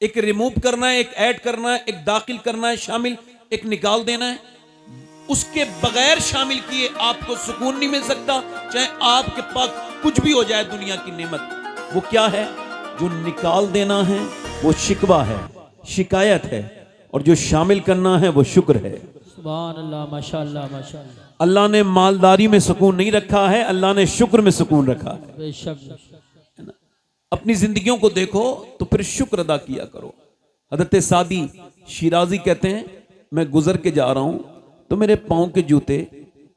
एक रिमूव करना है, एक ऐड करना है, एक दाखिल करना है, शामिल, एक निकाल देना है। उसके बगैर शामिल किए आपको सुकून नहीं मिल सकता, चाहे आपके पास कुछ भी हो जाए दुनिया की नेमत। वो क्या है? जो निकाल देना है वो शिकवा है, शिकायत है, और जो शामिल करना है वो शुक्र है। सुभान अल्लाह, माशाअल्लाह माशाअल्लाह। अल्लाह ने मालदारी में सुकून नहीं रखा है, अल्लाह ने शुक्र में सुकून रखा है। बेशक। अपनी जिंदगियों को देखो तो फिर शुक्र अदा किया करो। हजरत सादी शिराजी कहते हैं, मैं गुजर के जा रहा हूं तो मेरे पांव के जूते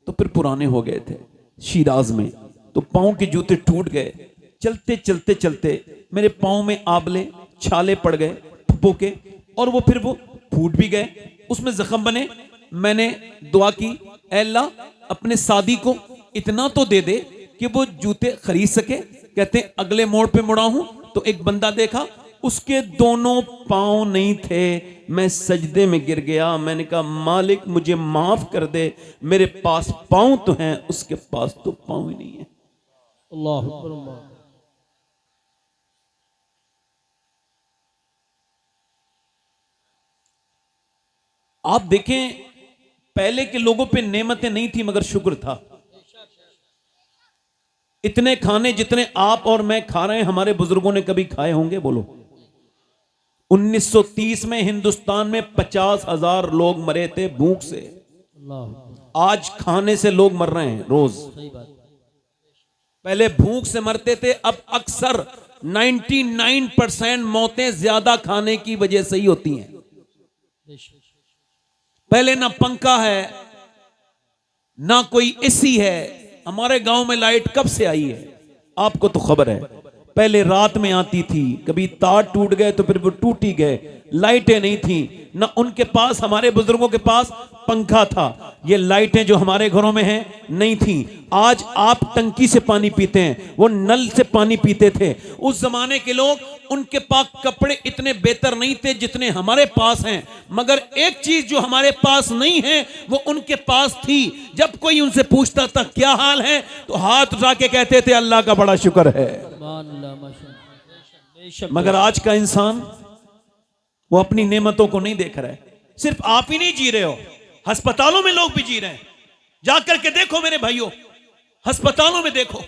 तो फिर पुराने हो गए थे शिराज में, तो पांव के जूते टूट गए। चलते चलते चलते मेरे पांव में आबले छाले पड़ गए फुप्पो के, और वो फिर वो फूट भी गए, उसमें जख्म बने। मैंने दुआ की, ऐ अल्लाह अपने सादी को इतना तो दे दे कि वो जूते खरीद सके। कहते हैं अगले मोड़ पे मुड़ा हूं तो एक बंदा देखा, उसके दोनों पांव नहीं थे। मैं सजदे में गिर गया, मैंने कहा मालिक मुझे माफ कर दे, मेरे पास पांव तो हैं, उसके पास तो पांव ही नहीं है। अल्लाह अकबर अल्लाह। आप देखें पहले के लोगों पे नेमतें नहीं थी मगर शुक्र था। इतने खाने जितने आप और मैं खा रहे हैं हमारे बुजुर्गों ने कभी खाए होंगे? बोलो। 1930 में हिंदुस्तान में 50,000 लोग मरे थे भूख से। अल्लाह। आज खाने से लोग मर रहे हैं रोज। सही बात। पहले भूख से मरते थे, अब अक्सर 99% मौतें ज्यादा खाने की वजह से ही होती हैं। बेशक। पहले ना पंखा है ना कोई एसी है। हमारे गांव में लाइट कब से आई है आपको तो खबर है। पहले रात में आती थी, कभी तार टूट गए तो फिर वो टूट ही गए। लाइटें नहीं थी ना उनके पास, हमारे बुजुर्गों के पास पंखा था। ये लाइटें जो हमारे घरों में हैं नहीं थी। आज आप टंकी से पानी पीते हैं, वो नल से पानी पीते थे। उस जमाने के लोग, उनके पास कपड़े इतने बेहतर नहीं थे जितने हमारे पास हैं, मगर एक चीज जो हमारे पास नहीं है वो उनके पास थी। जब कोई उनसे पूछता था क्या हाल है तो हाथ उठा के कहते थे अल्लाह का बड़ा शुक्र है। सुभान अल्लाह माशाअल्लाह। बेशक। मगर आज का इंसान वो अपनी नेमतों को नहीं देख रहा है। सिर्फ आप ही नहीं जी रहे हो, अस्पतालों में लोग भी जी रहे हैं। जाकर के देखो मेरे भाइयों, अस्पतालों में देखो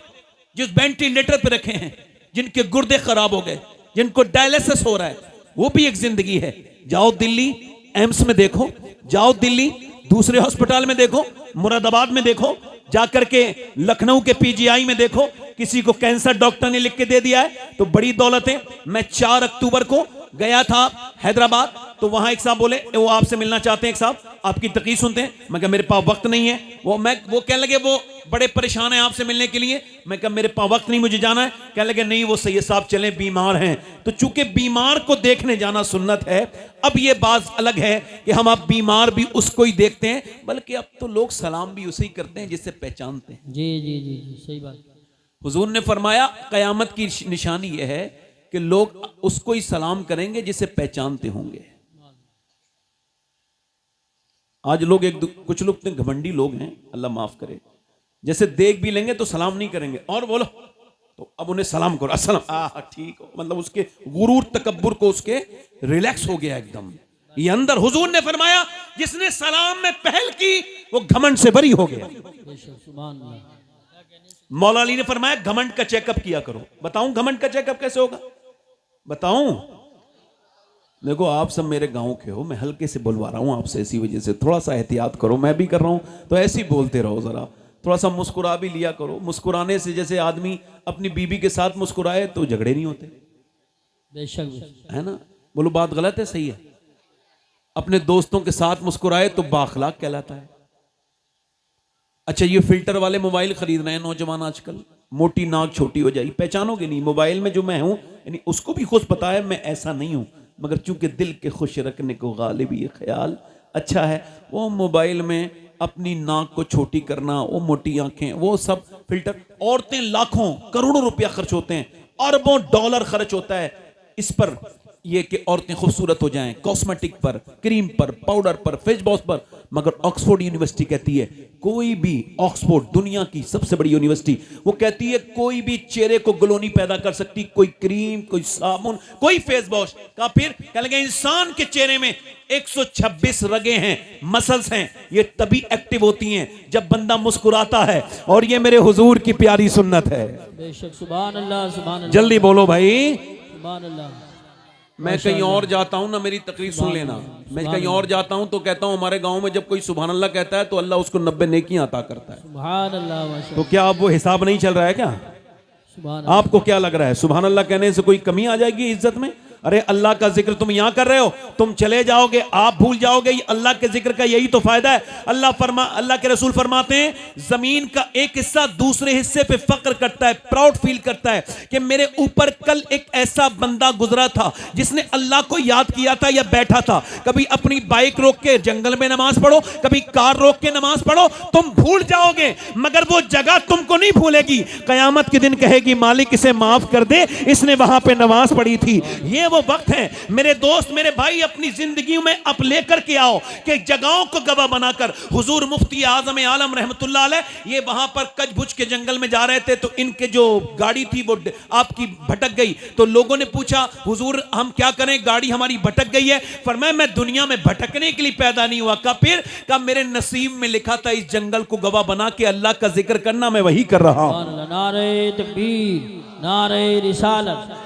जिस वेंटिलेटर पे रखे हैं, जिनके गुर्दे खराब हो गए, जिनको डायलिसिस हो रहा है, वो भी एक जिंदगी है। जाओ दिल्ली एम्स में देखो, जाओ दिल्ली दूसरे हॉस्पिटल में देखो, मुरादाबाद में देखो, जाकर के लखनऊ के पीजीआई में देखो, किसी को कैंसर डॉक्टर ने लिख के दे दिया है तो बड़ी दौलत है। मैं 4 अक्टूबर को गया था हैदराबाद, तो वहां एक साहब बोले वो आपसे मिलना चाहते हैं, एक साहब आपकी तकलीफ सुनते हैं। मैं कहा मेरे पास वक्त नहीं है। वो कहने लगे वो बड़े परेशान हैं आपसे मिलने के लिए। मैं कहा मेरे पास वक्त नहीं, मुझे जाना है। कहने लगे नहीं वो सैयद साहब चले, बीमार हैं। तो चूंकि बीमार को देखने जाना सुन्नत है, अब ये बात अलग है कि हम अब बीमार भी उसको ही देखते हैं, बल्कि अब तो लोग सलाम भी उसे ही करते हैं जिससे पहचानते हैं। जी जी जी जी, सही बात। हुजूर ने फरमाया कयामत की निशानी यह है कि लोग उसको ही सलाम करेंगे जिसे पहचानते होंगे। आज लोग कुछ लोग तो घमंडी लोग हैं, अल्लाह माफ करे, जैसे देख भी लेंगे तो सलाम नहीं करेंगे, और बोलो तो अब उन्हें सलाम करो, अस्सलाम, ठीक हो, मतलब उसके गुरूर तकब्बुर को उसके रिलैक्स हो गया एकदम। ये अंदर हुजूर ने फरमाया जिसने सलाम में पहल की वो घमंड से बरी हो गया। बेशक। सुभान अल्लाह। मौला अली ने फरमाया घमंड का चेकअप किया करो। बताऊं घमंड का चेकअप कैसे होगा? बताऊं? देखो आप सब मेरे गांव के हो, मैं हल्के से बुलवा रहा हूं आपसे, इसी वजह से थोड़ा सा एहतियात करो। मैं भी कर रहा हूं तो ऐसे ही बोलते रहो, जरा थोड़ा सा मुस्कुरा भी लिया करो। मुस्कुराने से जैसे आदमी अपनी बीबी के साथ मुस्कुराए तो झगड़े नहीं होते, बेशक। है ना? बोलो बात गलत है सही है? अपने दोस्तों के साथ मुस्कुराए तो बाखलाक कहलाता है। अच्छा ये फिल्टर वाले मोबाइल खरीद रहे हैं नौजवान आजकल, मोटी नाक छोटी हो जाएगी, पहचानोगे नहीं। मोबाइल में जो मैं हूं यानी उसको भी खुद पता है मैं ऐसा नहीं हूं, मगर चूंकि दिल के खुश रखने को गालिब ये ख्याल अच्छा है, वो मोबाइल में अपनी नाक को छोटी करना, वो मोटी आंखें, वो सब फिल्टर। औरतें लाखों करोड़ों रुपया खर्च होते हैं, अरबों डॉलर खर्च होता है इस पर, ये कि औरतें खूबसूरत हो जाएं, कॉस्मेटिक पर, क्रीम पर, पाउडर पर, फेस वॉश पर। मगर ऑक्सफोर्ड यूनिवर्सिटी कहती है कोई भी, ऑक्सफोर्ड दुनिया की सबसे बड़ी यूनिवर्सिटी, वो कहती है कोई भी चेहरे को ग्लो नहीं पैदा कर सकती, कोई क्रीम, कोई साबुन, कोई फेस वॉश का। फिर कह लगे इंसान के चेहरे में 126 रगें हैं, मसल्स हैं, ये तभी एक्टिव होती हैं जब बंदा मुस्कुराता है, और ये मेरे हुजूर की प्यारी सुन्नत है। बेशक सुभान अल्लाह, सुभान अल्लाह, जल्दी बोलो भाई। सुभान अल्लाह। मैं कहीं और जाता हूं ना, मेरी तकरीर सुन लेना, मैं कहीं और जाता हूं तो कहता हूं हमारे गांव में जब कोई सुभान अल्लाह कहता है तो अल्लाह उसको 90 नेकियां अता करता है। सुभान अल्लाह, माशा तो क्या अब वो हिसाब नहीं चल रहा है क्या? सुभान अल्लाह। आपको क्या लग रहा है सुभान अल्लाह कहने से कोई कमी आ जाएगी इज्जत में? अरे अल्लाह का जिक्र तुम यहां कर रहे हो, तुम चले जाओगे आप भूल जाओगे। अल्लाह के जिक्र का यही तो फायदा है। अल्लाह के रसूल फरमाते हैं जमीन का एक हिस्सा दूसरे हिस्से पे फक्र करता है, प्राउड फील करता है कि मेरे ऊपर कल एक ऐसा बंदा गुजरा था जिसने अल्लाह को याद किया था या बैठा था। कभी अपनी बाइक रोक के जंगल में नमाज पढ़ो, कभी कार रोक के नमाज पढ़ो, तुम भूल जाओगे मगर वो जगह तुमको नहीं भूलेगी। कयामत के दिन कहेगी मालिक इसे माफ कर दे, इसने वहां पे नमाज पढ़ी थी। ये वो वक्त है मेरे दोस्त, मेरे भाई, अपनी जिंदगी में अब लेकर के आओ कि जगहों को गवाह बनाकर। हुजूर मुफ्ती आजम आलम रहमतुल्लाह अलैह ये वहां पर कचभुज के जंगल में जा रहे थे तो इनके जो गाड़ी थी वो आपकी भटक गई। तो लोगों ने पूछा हुजूर हम क्या करें, गाड़ी हमारी भटक गई है। फरमाया मैं दुनिया में भटकने के लिए पैदा नहीं हुआ। फिर मेरे नसीब में लिखा था इस जंगल को गवाह बना के अल्लाह का जिक्र करना, मैं वही कर रहा हूं। नारे तकबीर, नारे रिसालत।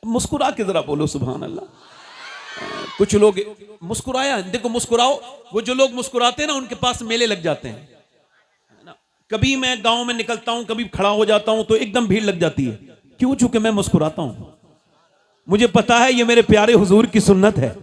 मुस्कुरा के जरा बोलो सुभान अल्लाह। कुछ लोग मुस्कुराया, देखो मुस्कुराओ, वो जो लोग मुस्कुराते हैं ना उनके पास मेले लग जाते हैं। कभी मैं गांव में निकलता हूं, कभी खड़ा हो जाता हूं तो एकदम भीड़ लग जाती है। क्यों? चूंकि मैं मुस्कुराता हूं। मुझे पता है ये मेरे प्यारे हुजूर की सुन्नत है।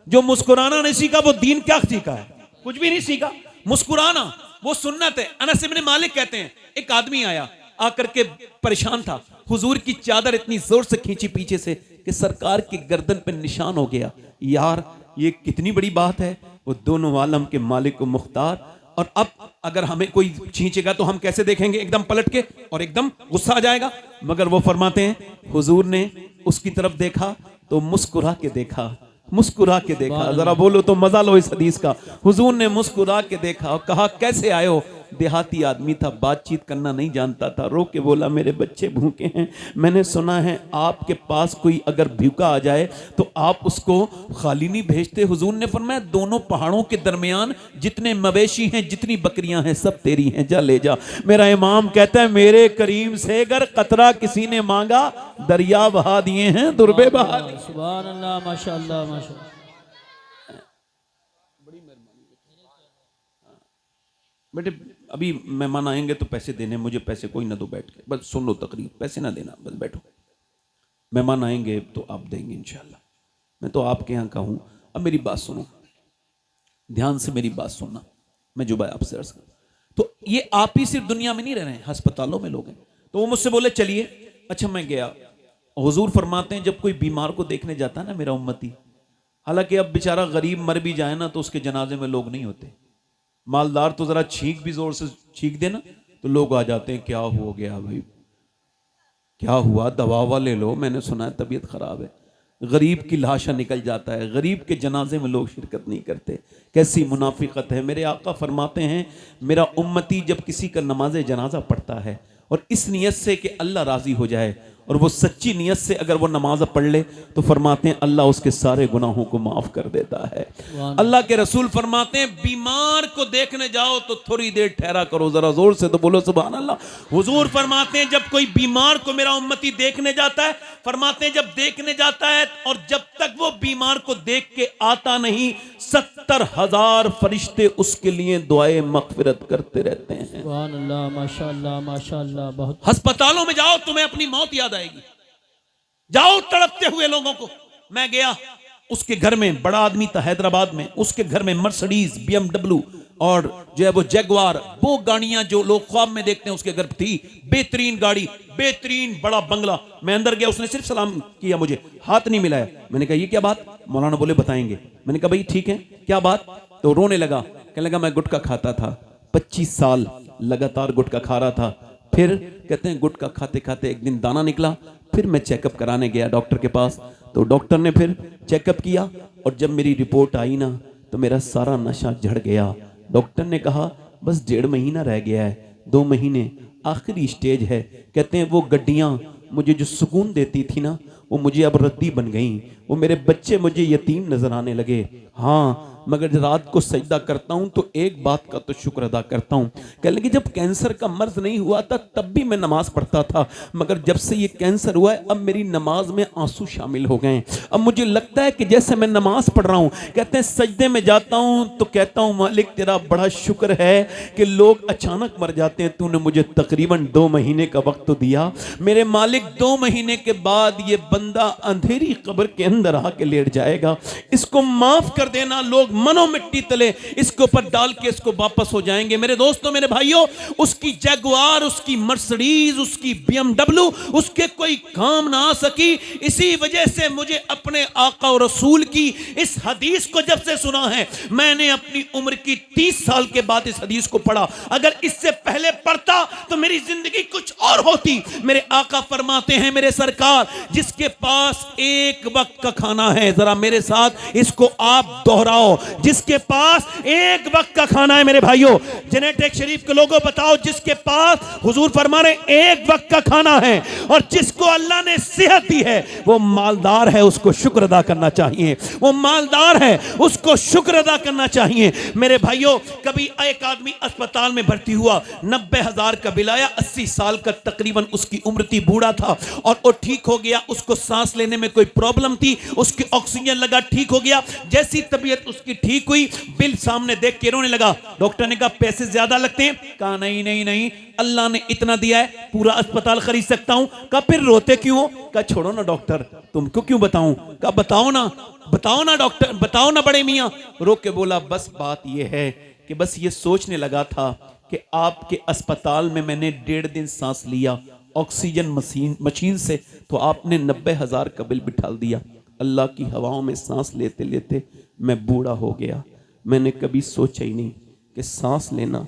जो मुस्कुराना नहीं सीखा वो दीन क्या सीखा है? कुछ भी नहीं सीखा। मुस्कुराना वो सुन्नत है। अनस इब्न मालिक कहते हैं एक आदमी आया, आकर के परेशान था, हुजूर की चादर इतनी जोर से खींची पीछे से कि सरकार की गर्दन पे निशान हो गया। यार ये कितनी बड़ी बात है। वो दोनों आलम के मालिक को मुख्तार, और अब अगर हमें कोई खींचेगा तो हम कैसे देखेंगे? एकदम पलट के और एकदम गुस्सा आ जाएगा। मगर वो फरमाते हैं हुजूर ने उसकी तरफ देखा तो मुस्कुरा के देखा, मुस्कुरा के देखा। जरा बोलो तो मजा लो इस हदीस का। हुजूर ने मुस्कुरा के देखा और कहा कैसे आए हो? देहाती आदमी था, बातचीत करना नहीं जानता था। रो के बोला मेरे बच्चे भूखे हैं, मैंने सुना है आपके पास कोई अगर भूखा आ जाए तो आप उसको खाली नहीं भेजते। हुजूर ने फरमाया दोनों पहाड़ों के दरमियान जितने मवेशी हैं, जितनी बकरियां हैं, सब तेरी हैं, जा ले जा। मेरा इमाम कहता है मेरे करीम से अगर कतरा किसी ने मांगा दरिया बहा दिए हैं, दुर्बे बहा दिए। सुभान अल्लाह, माशाअल्लाह, माशाअल्लाह। बेटे अभी मेहमान आएंगे तो पैसे देने, मुझे पैसे कोई ना दो, बैठ के बस सुन लो तकरीर, पैसे ना देना, बस बैठो। मेहमान आएंगे तो आप देंगे इंशाल्लाह। मैं तो आपके यहाँ का हूँ। अब मेरी बात सुनो, ध्यान से मेरी बात सुनना। मैं जो भाई आपसे अर्ज कर, तो ये आप ही सिर्फ दुनिया में नहीं रह रहे हैं, अस्पतालों में लोग हैं। तो वो मुझसे बोले चलिए। अच्छा मैं गया। हुजूर फरमाते हैं जब कोई बीमार को देखने जाता है ना मेरा उम्मती, हालांकि अब बेचारा गरीब मर भी जाए ना तो उसके जनाजे में लोग नहीं होते। मालदार तो जरा छींक भी जोर से छींक देना तो लोग आ जाते हैं, क्या हो गया भाई, क्या हुआ, दवा ववा ले लो, मैंने सुना है तबीयत खराब है। गरीब की लाशा निकल जाता है, गरीब के जनाजे में लोग शिरकत नहीं करते। कैसी मुनाफिकत है। मेरे आका फरमाते हैं मेरा उम्मती जब किसी का नमाज जनाजा पढ़ता है और इस नियत से कि अल्लाह राजी हो जाए और वो सच्ची नियत से अगर वो नमाज पढ़ ले तो फरमाते हैं अल्लाह उसके सारे गुनाहों को माफ कर देता है। अल्लाह के रसूल फरमाते हैं बीमार को देखने जाओ तो थोड़ी देर ठहरा करो। जरा जोर से तो बोलो सुभान अल्लाह। हुजूर फरमाते हैं जब कोई बीमार को मेरा उम्मती देखने जाता है, फरमाते हैं जब देखने जाता है और जब तक वो बीमार को देख के आता नहीं 70,000 फरिश्ते उसके लिए दुआए मगफिरत करते रहते हैं। सुभान अल्लाह, माशाअल्लाह, माशाअल्लाह। बहुत अस्पतालों में जाओ तुम्हें अपनी मौत याद आएगी। जाओ तड़पते हुए लोगों को। मैं गया, उसके घर में बड़ा आदमी था हैदराबाद में, उसके घर में मर्सिडीज, BMW और जो है वो जैगवार, वो गाड़ियां जो लोग ख्वाब में देखते हैं उसके घर थी। बेहतरीन गाड़ी, बेहतरीन बड़ा बंगला। मैं अंदर गया, उसने सिर्फ सलाम किया, मुझे हाथ नहीं मिलाया। मैंने कहा ये क्या बात? मौलाना बोले बताएंगे। मैंने कहा भाई ठीक है, क्या बात? तो रोने लगा, कहने लगा मैं गुटखा खाता था, 25 साल लगातार गुटखा खा रहा था। फिर कहते हैं गुटखा खाते खाते एक दिन दाना निकला। फिर मैं चेकअप कराने गया डॉक्टर के पास, तो डॉक्टर ने फिर चेकअप किया और जब मेरी रिपोर्ट आई ना तो मेरा सारा नशा झड़ गया। डॉक्टर ने कहा बस 1.5 महीना रह गया है, 2 महीने आखिरी स्टेज है। कहते हैं वो गड्डियां मुझे जो सुकून देती थी ना, वो मुझे अब रद्दी बन गई। वो मेरे बच्चे मुझे यतीम नजर आने लगे। हाँ, मगर रात को सजदा करता हूं तो एक बात का तो शुक्र अदा करता हूं। कहने लगे जब कैंसर का मर्ज नहीं हुआ था तब भी मैं नमाज पढ़ता था, मगर जब से ये कैंसर हुआ है अब मेरी नमाज में आंसू शामिल हो गए। अब मुझे लगता है कि जैसे मैं नमाज पढ़ रहा हूं। कहते हैं सजदे में जाता हूं तो कहता हूं मालिक तेरा बड़ा शुक्र है कि लोग अचानक मर जाते हैं, तूने मुझे तकरीबन 2 महीने का वक्त तो दिया। मेरे मालिक 2 महीने के बाद ये बंदा अंधेरी कब्र के अंदर आके लेट जाएगा, इसको माफ कर देना। लोग मनो मिट्टी तले इसके ऊपर डाल के इसको वापस हो जाएंगे। मेरे दोस्तों, मेरे भाइयों, उसकी जगुआर, उसकी मर्सिडीज, उसकी BMW उसके कोई काम ना आ सकी। इसी वजह से मुझे अपने आका और रसूल की इस हदीस को जब से सुना है, मैंने अपनी उम्र की 30 साल के बाद इस हदीस को पढ़ा। अगर इससे पहले पढ़ता तो मेरी जिंदगी कुछ और होती। मेरे आका फरमाते हैं, मेरे सरकार, जिसके पास एक वक्त का खाना है, जरा मेरे साथ इसको आप दोहराओ, जिसके पास एक वक्त का खाना है। मेरे भाइयों, जेनेटिक शरीफ के लोगों बताओ, जिसके पास हुजूर फरमा रहे एक वक्त का खाना है और जिसको अल्लाह ने सेहत दी है, वो मालदार है, उसको शुक्र अदा करना चाहिए। वो मालदार है, उसको शुक्र अदा करना चाहिए। मेरे भाइयों, कभी एक आदमी अस्पताल में भर्ती हुआ, 90,000 का बिल आया, 80 साल का तकरीबन उसकी उम्र थी, बूढ़ा था और वो ठीक हो गया। उसको सांस लेने में कोई प्रॉब्लम थी, उसकी ऑक्सीजन लगा, ठीक हो गया। जैसी तबीयत उसकी ठीक हुई, बिल सामने देख के रोने लगा। डॉक्टर ने कहा पैसे ज्यादा लगते हैं? कहा नहीं नहीं नहीं, अल्लाह ने इतना दिया है, पूरा अस्पताल खरीद सकता हूं। कहा फिर रोते क्यों हो? कहा छोड़ो ना डॉक्टर, तुमको क्यों बताऊं? कहा बताओ ना डॉक्टर, बताओ ना बड़े मियां। रो के बोला बस बात यह है कि बस ये सोचने लगा था कि आपके अस्पताल में मैंने 1.5 दिन सांस लिया ऑक्सीजन मशीन से, तो आपने 90,000 का बिल बिठा दिया। अल्लाह की हवाओं में सांस लेते लेते मैं बूढ़ा हो गया। मैंने कभी सोचा ही नहीं कि सांस लेना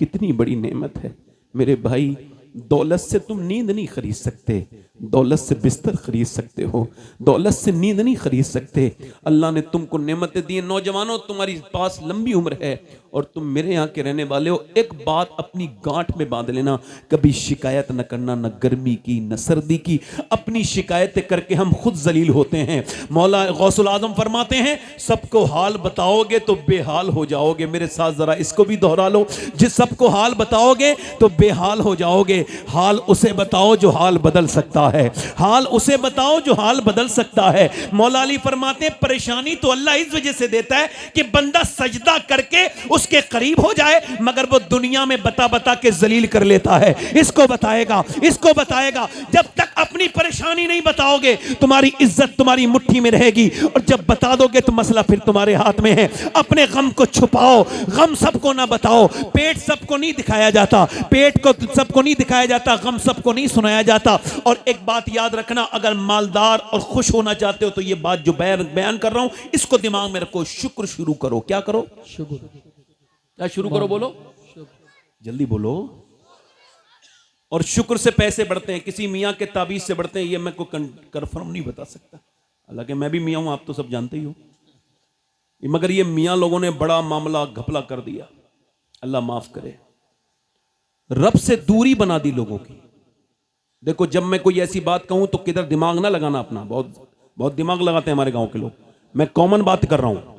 कितनी बड़ी नेमत है। मेरे भाई, दौलत से तुम नींद नहीं खरीद सकते, दौलत से बिस्तर खरीद सकते हो, दौलत से नींद नहीं खरीद सकते। अल्लाह ने तुमको नेमतें दी। नौजवानों, तुम्हारी पास लंबी उम्र है और तुम मेरे यहाँ के रहने वाले हो। एक बात अपनी गांठ में बांध लेना, कभी शिकायत न करना, न गर्मी की न सर्दी की। अपनी शिकायतें करके हम खुद जलील होते हैं। मौला गौसुल आजम फरमाते हैं, सबको हाल बताओगे तो बेहाल हो जाओगे। मेरे साथ जरा इसको भी दोहरा लो, जिस सबको हाल बताओगे तो बेहाल हो जाओगे। हाल उसे बताओ जो हाल बदल सकता है, हाल उसे बताओ जो हाल बदल सकता है। मौला अली फरमाते हैं, परेशानी तो अल्लाह इस वजह से देता है कि बंदा सजदा करके उसके करीब हो जाए, मगर वो दुनिया में बता बता के जलील कर लेता है। इसको बताएगा, इसको बताएगा। जब तक अपनी परेशानी नहीं बताओगे, तुम्हारी इज्जत तुम्हारी मुट्ठी में रहेगी, और जब बता दोगे तो मसला फिर तुम्हारे हाथ में है। अपने गम को छुपाओ, गम सबको ना बताओ। पेट सबको नहीं दिखाया जाता, पेट को सबको नहीं दिखाया जाता, गम सबको नहीं सुनाया जाता। और एक बात याद रखना, अगर मालदार और खुश होना चाहते हो तो ये बात जो बयान कर रहा हूं, इसको दिमाग में रखो। शुक्र शुरू करो। क्या करो? शुक्र। क्या शुरू करो? बोलो जल्दी बोलो। और शुक्र से पैसे बढ़ते हैं, किसी मियाँ के ताबीज से बढ़ते हैं, ये मैं कोई कंफर्म नहीं बता सकता। हालांकि मैं भी मियाँ हूं, आप तो सब जानते ही हो, मगर ये मियाँ लोगों ने बड़ा मामला घपला कर दिया। अल्लाह माफ करे। रब से दूरी बना दी लोगों की। देखो, जब मैं कोई ऐसी बात कहूं तो किधर दिमाग ना लगाना अपना, बहुत दिमाग लगाते हैं हमारे गांव के लोग। मैं कॉमन बात कर रहा हूं।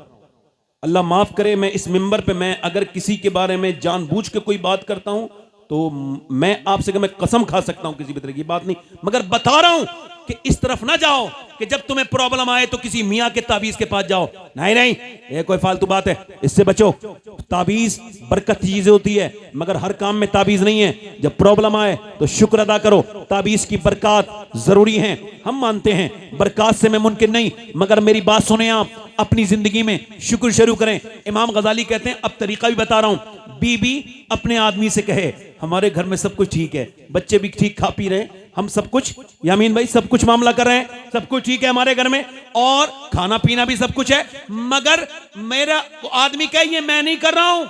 अल्लाह माफ करे, मैं इस मिंबर पे मैं अगर किसी के बारे में जानबूझ के कोई बात करता हूं तो मैं आपसे मैं कसम खा सकता हूं, किसी भी तरह की बात नहीं, मगर बता रहा हूं कि इस तरफ ना जाओ कि जब तुम्हें प्रॉब्लम आए तो किसी मियां के ताबीज के पास जाओ। नहीं नहीं, ये कोई फालतू बात है, इससे बचो। ताबीज बरकत की चीज होती है, मगर हर काम में ताबीज नहीं है। जब प्रॉब्लम आए तो शुक्र अदा करो। ताबीज की बरकत जरूरी है, हम मानते हैं, बरकत से मैं मुमकिन नहीं, मगर मेरी बात सुने आप, अपनी जिंदगी में शुक्र शुरू करें। इमाम गजाली कहते हैं, अब तरीका भी बता रहा हूं, बीबी अपने आदमी से कहे, हमारे घर में सब कुछ ठीक है, बच्चे भी ठीक खा पी रहे, हम सब कुछ, यामीन भाई सब कुछ मामला कर रहे हैं, सब कुछ ठीक है हमारे घर में, और खाना पीना भी सब कुछ है, मगर मेरा आदमी कहे ये मैं नहीं कर रहा हूं,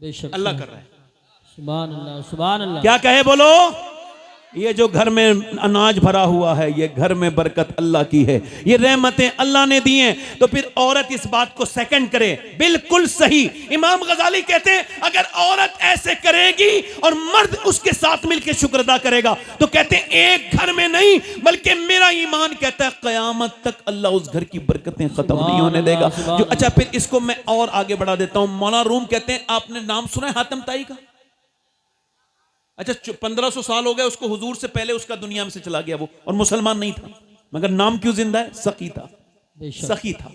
बेशक अल्लाह कर रहा है। सुभान अल्लाह, सुभान अल्लाह। क्या कहे बोलो? ये जो घर में अनाज भरा हुआ है, ये घर में बरकत अल्लाह की है, ये रहमतें अल्लाह ने दी हैं। तो फिर औरत इस बात को सेकंड करे, बिल्कुल सही। इमाम गजाली कहते हैं अगर औरत ऐसे करेगी और मर्द उसके साथ मिलकर शुक्र अदा करेगा, तो कहते हैं एक घर में नहीं बल्कि मेरा ईमान कहता है कयामत तक अल्लाह उस घर की बरकतें खत्म नहीं होने देगा। जो अच्छा, फिर इसको मैं और आगे बढ़ा देता हूं। मौला रूम कहते हैं, आपने नाम सुना है हातिम ताई का? अच्छा, 1500 साल हो गए उसको, हुजूर से पहले उसका दुनिया में से चला गया वो, और मुसलमान नहीं था, मगर नाम क्यों जिंदा है? सखी था, सखी था।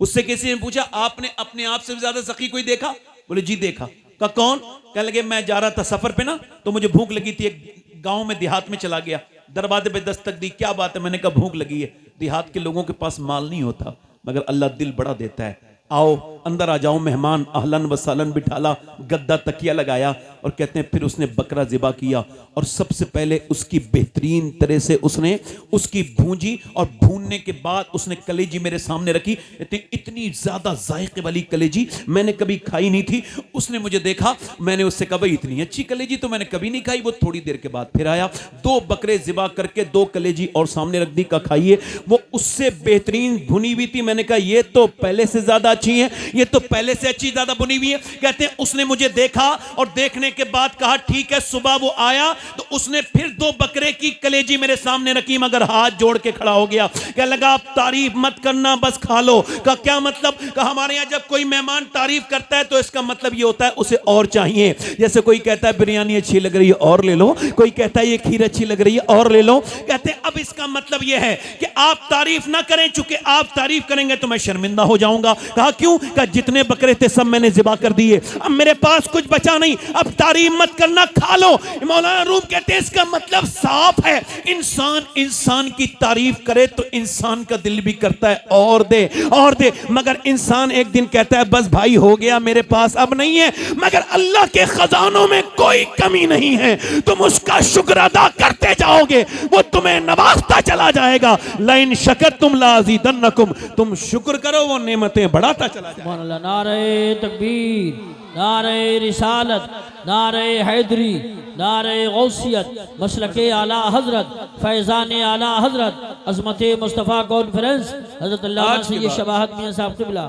उससे किसी ने पूछा आपने अपने आप से ज्यादा सखी कोई देखा? बोले जी देखा। का कौन? कहने लगे मैं जा रहा था सफर पे ना, तो मुझे भूख लगी थी, एक गांव में देहात में चला गया, दरवाजे पे दस्तक दी, क्या बात है? मैंने कहा भूख लगी है। देहात के लोगों के पास माल नहीं होता, मगर अल्लाह दिल बड़ा देता है। आओ अंदर आ जाओ मेहमान, अहलन व सहलन बिठाला, गद्दा तकिया लगाया, और कहते हैं फिर उसने बकरा ज़िबा किया, और सबसे पहले उसकी बेहतरीन तरह से उसने उसकी भूंजी, और भूनने के बाद उसने कलेजी मेरे सामने रखी। इतनी ज़्यादा जायके वाली कलेजी मैंने कभी खाई नहीं थी। उसने मुझे देखा, मैंने उससे कहा भाई इतनी अच्छी कलेजी तो मैंने कभी नहीं खाई। वो थोड़ी देर के बाद फिर आया, 2 बकरे ज़िबा करके 2 कलेजी और सामने रख दी, का खाइए। वो उससे बेहतरीन भुनी हुई थी। मैंने कहा ये तो पहले से ज़्यादा अच्छी है, ये तो पहले से अच्छी ज्यादा बुनी हुई है। कहते हैं उसने मुझे देखा, और देखने के बाद कहा ठीक है। सुबह वो आया तो उसने फिर 2 बकरे की कलेजी मेरे सामने रखी, मगर हाथ जोड़ के खड़ा हो गया। क्या लगा आप तारीफ मत करना, बस खा लो। का क्या मतलब? का हमारे यहां जब कोई मेहमान तारीफ करता है तो इसका मतलब ये होता है उसे और चाहिए। जैसे कोई कहता है बिरयानी अच्छी लग रही है और ले लो, कोई कहता है ये खीर अच्छी लग रही है और ले लो। कहते हैं अब इसका मतलब ये है कि आप तारीफ ना करें, चूंकि आप तारीफ करेंगे तो मैं शर्मिंदा हो जाऊंगा। कहा क्यों? कहा जितने बकरे थे सब मैंने ज़िबा कर दिए, अब मेरे पास कुछ बचा नहीं, अब तारीफ मत करना, खा लो। मौलाना रूम कहते हैं इसका मतलब साफ है, इंसान की तारीफ करे तो इंसान का दिल भी करता है और दे और दे, मगर इंसान एक दिन कहता है बस भाई हो गया, मेरे पास अब नहीं है। मगर अल्लाह के खजानों में कोई कमी नहीं है, तुम उसका शुक्र अदा करते जाओगे, वो तुम्हें नवाजता चला जाएगा। लाइन शकरतुम लाज़ीदन्नकुम, तुम शुक्र करो वो नेमतें बढ़ाता चला जाएगा। सुभान अल्लाह। नारे तकबीर, नारे रिसालत, नारे हैदरी, नारे गौसियत, मसलके आला हजरत, फैज़ान आला हजरत, अज़मत मुस्तफ़ा कॉन्फ्रेंस, हजरत अल्लामा सैयद शबाहत मियां साहब क़िबला।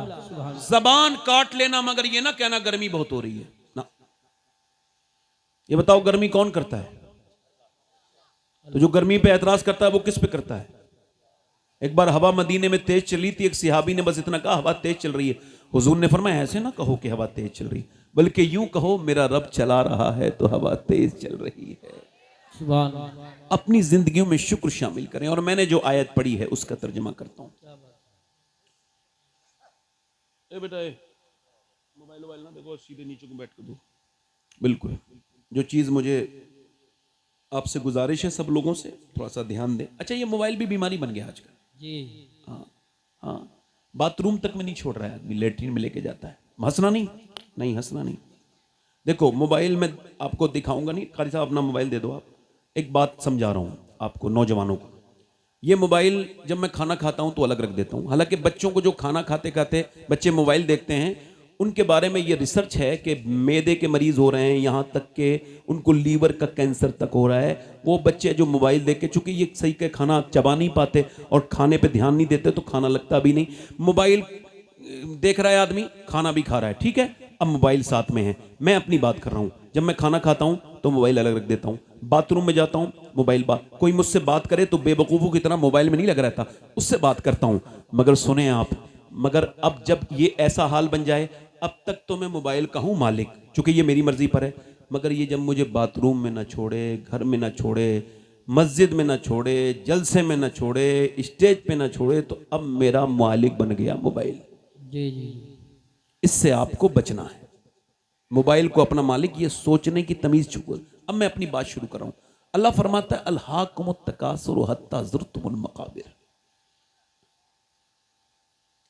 जबान काट लेना, मगर ये ना कहना गर्मी बहुत हो रही है ना। ये बताओ गर्मी कौन करता है? तो जो गर्मी पे एतराज करता है वो किस पे करता है? एक बार हवा मदीने में तेज चली थी, एक सिहाबी ने बस इतना कहा हवा तेज चल रही है। हुजूर ने फरमाया ऐसे ना कहो कि हवा तेज चल रही, बल्कि यूं कहो मेरा रब चला रहा है तो हवा तेज चल रही है। सुभान अल्लाह। अपनी जिंदगियों में शुक्र शामिल करें। और मैंने जो आयत पढ़ी है उसका तर्जुमा करता हूं। बेटा मोबाइल ना देखो, सीधे नीचे को बैठ कर दो। बिल्कुल, जो चीज मुझे आपसे गुजारिश है सब लोगों से, थोड़ा सा ध्यान दें। अच्छा, ये मोबाइल भी बीमारी बन गया आजकल जी। हाँ हाँ, बाथरूम तक में नहीं छोड़ रहा है आदमी, लेटरिन में लेके जाता है। हंसना नहीं, नहीं हंसना नहीं। देखो मोबाइल में आपको दिखाऊंगा नहीं, खाली साहब अपना मोबाइल दे दो। आप एक बात समझा रहा हूँ आपको, नौजवानों को। ये मोबाइल जब मैं खाना खाता हूँ तो अलग रख देता हूँ। हालांकि बच्चों को जो खाना खाते खाते बच्चे मोबाइल देखते हैं, उनके बारे में ये रिसर्च है कि मैदे के मरीज हो रहे हैं, यहाँ तक कि उनको लीवर का कैंसर तक हो रहा है। वो बच्चे जो मोबाइल देख के, चूंकि ये सही के खाना चबा नहीं पाते और खाने पे ध्यान नहीं देते, तो खाना लगता भी नहीं। मोबाइल देख रहा है आदमी, खाना भी खा रहा है, ठीक है, अब मोबाइल साथ में है। मैं अपनी बात कर रहा हूँ, जब मैं खाना खाता हूँ तो मोबाइल अलग रख देता हूँ, बाथरूम में जाता हूँ मोबाइल कोई मुझसे बात करे तो बेवकूफ़ों की तरह मोबाइल में नहीं लग रहता, उससे बात करता हूँ। मगर सुने आप, मगर अब जब ये ऐसा हाल बन जाए, अब तक तो मैं मोबाइल का हूँ मालिक, चूंकि ये मेरी मर्जी पर है। मगर ये जब मुझे बाथरूम में ना छोड़े, घर में ना छोड़े, मस्जिद में ना छोड़े, जलसे में ना छोड़े, स्टेज पे ना छोड़े, तो अब मेरा मालिक बन गया मोबाइल। जी जी। इससे आपको बचना है। मोबाइल को अपना मालिक, ये सोचने की तमीज चुको। अब मैं अपनी बात शुरू कर रहा हूं। अल्लाह फरमाता है अल्हाकुमुत तकासुर हत्ता ज़ुरतुमुल मकाबिर।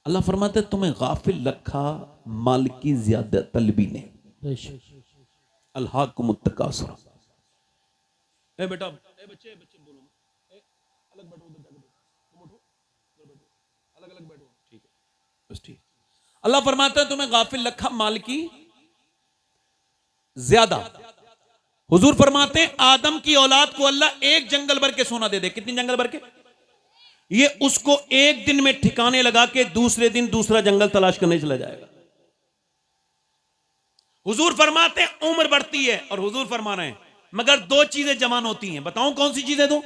अल्लाह फरमाता है तुम्हें गाफिल रखा माल की ज्यादा तलबी ने। अल्हाकुमुत तकासुर। ए बेटा, ए बच्चे बोलो, अलग बैठो, उधर जाके तुम उठो, उधर बैठो, अलग अलग बैठो, ठीक है, बस ठीक। अल्लाह फरमाता है तुम्हें गाफिल रखा माल की ज्यादा। हुजूर फरमाते हैं आदम की औलाद को अल्लाह एक जंगल भर के सोना दे दे। कितनी जंगल भर के? ये उसको एक दिन में ठिकाने लगा के दूसरे दिन दूसरा जंगल तलाश करने चला जाएगा। हुजूर फरमाते हैं उम्र बढ़ती है, और हुजूर फरमा रहे हैं मगर दो चीजें जवान होती हैं। बताऊं कौन सी चीजें? दो